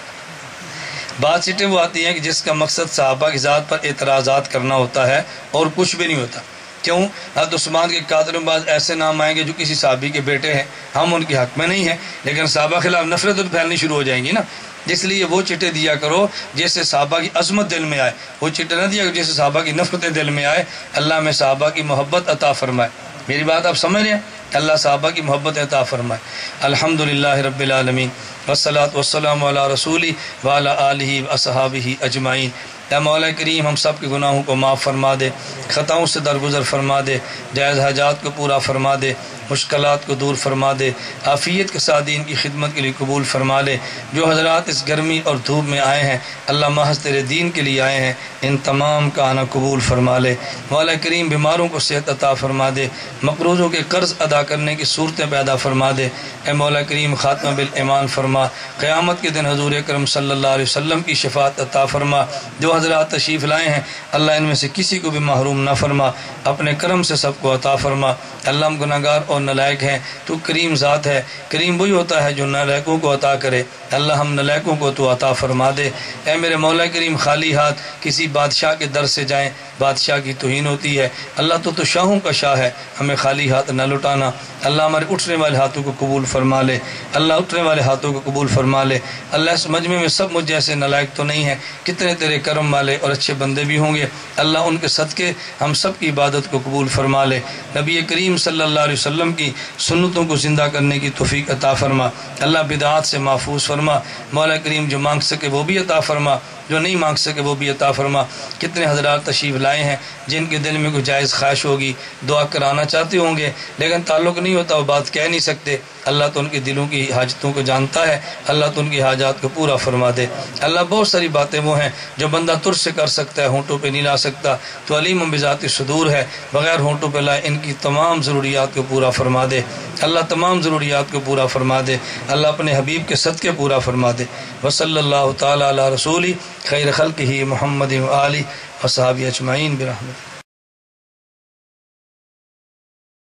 بات چیٹیں وہ آتی ہیں کہ جس کا مقصد صحابہ کی ذات پر اعتراضات کرنا ہوتا ہے اور کچھ بھی نہیں ہوتا۔ کیوں؟ حضرت عثمان کے قاتلوں بعض ایسے نام آئیں گے جو کسی صحابی کے بیٹے ہیں، ہم ان کے حق میں نہیں ہیں، لیکن صحابہ خلاف نفرت تو پھیلنی شروع ہو جائیں گی نا۔ اس لیے وہ چٹے دیا کرو جس سے صحابہ کی عظمت دل میں آئے، وہ چٹے نہ دیا کرو جس سے صحابہ کی نفرتیں دل میں آئے۔ اللہ میں صحابہ کی محبت عطا فرمائے۔ میری بات آپ سمجھ رہے ہیں؟ اللہ صحابہ کی محبت عطا فرمائے۔ الحمدللہ رب العالمین والصلاۃ والسلام علی رسولی وعلی آلہ واصحابہ اجمعین۔ اے مولا کریم ہم سب کے گناہوں کو معاف فرما دے، خطاؤں سے درگزر فرما دے، جائز حاجات کو پورا فرما دے، مشکلات کو دور فرما دے، عافیت کے ساتھ دین کی خدمت کے لیے قبول فرما لے۔ جو حضرات اس گرمی اور دھوپ میں آئے ہیں اللہ محض تیرے دین کے لیے آئے ہیں، ان تمام کا آنا قبول فرما لے۔ مولا کریم بیماروں کو صحت عطا فرما دے، مقروضوں کے قرض ادا کرنے کی صورتیں پیدا فرما دے۔ اے مولا کریم خاتمہ بالایمان فرما، قیامت کے دن حضور اکرم صلی اللہ علیہ وسلم کی شفاعت عطا فرما۔ جو حضرات تشریف لائے ہیں اللہ ان میں سے کسی کو بھی محروم نہ فرما، اپنے کرم سے سب کو عطا فرما۔ اللہ ہم گناہ گار اور نالائق ہیں، تو کریم ذات ہے، کریم وہی ہوتا ہے جو نالائقوں کو عطا کرے۔ اللہ ہم نالائقوں کو تو عطا فرما دے۔ اے میرے مولا کریم خالی ہاتھ کسی بادشاہ کے در سے جائیں بادشاہ کی توہین ہوتی ہے۔ اللہ تو شاہوں کا شاہ ہے، ہمیں خالی ہاتھ نہ لٹانا۔ اللہ ہمارے اٹھنے والے ہاتھوں کو قبول فرما لے، اللہ اٹھنے والے ہاتھوں کو قبول فرما لے۔ اللہ اس مجمع میں سب مجھ جیسے نالائق تو نہیں ہیں، کتنے تیرے کرم والے اور اچھے بندے بھی ہوں گے۔ اللہ ان کے صدقے ہم سب کی عبادت کو قبول فرما لے۔ نبی کریم صلی اللہ علیہ وسلم کی سنتوں کو زندہ کرنے کی توفیق عطا فرما۔ اللہ بدعات سے محفوظ فرما۔ مولا کریم جو مانگ سکے وہ بھی عطا فرما، جو نہیں مانگ سکے وہ بھی عطا فرما۔ کتنے حضرات تشریف لائے ہیں جن کے دل میں کوئی جائز خواہش ہوگی، دعا کرانا چاہتے ہوں گے لیکن تعلق نہیں ہوتا، وہ بات کہہ نہیں سکتے۔ اللہ تو ان کے دلوں کی حاجتوں کو جانتا ہے، اللہ تو ان کی حاجات کو پورا فرما دے۔ اللہ بہت ساری باتیں وہ ہیں جو بندہ ترس سے کر سکتا ہے، ہونٹوں پہ نہیں لا سکتا، تو علیم بذات صدور ہے، بغیر ہونٹوں پہ لائے ان کی تمام ضروریات کو پورا فرما دے۔ اللہ تمام ضروریات کو پورا فرما دے۔ اللہ اپنے حبیب کے صدقے پورا فرما دے۔ وصلی اللہ تعالی علی رسولی خیر خلقہ محمد و آلہ وصحابہ اجمعین برحمتہ۔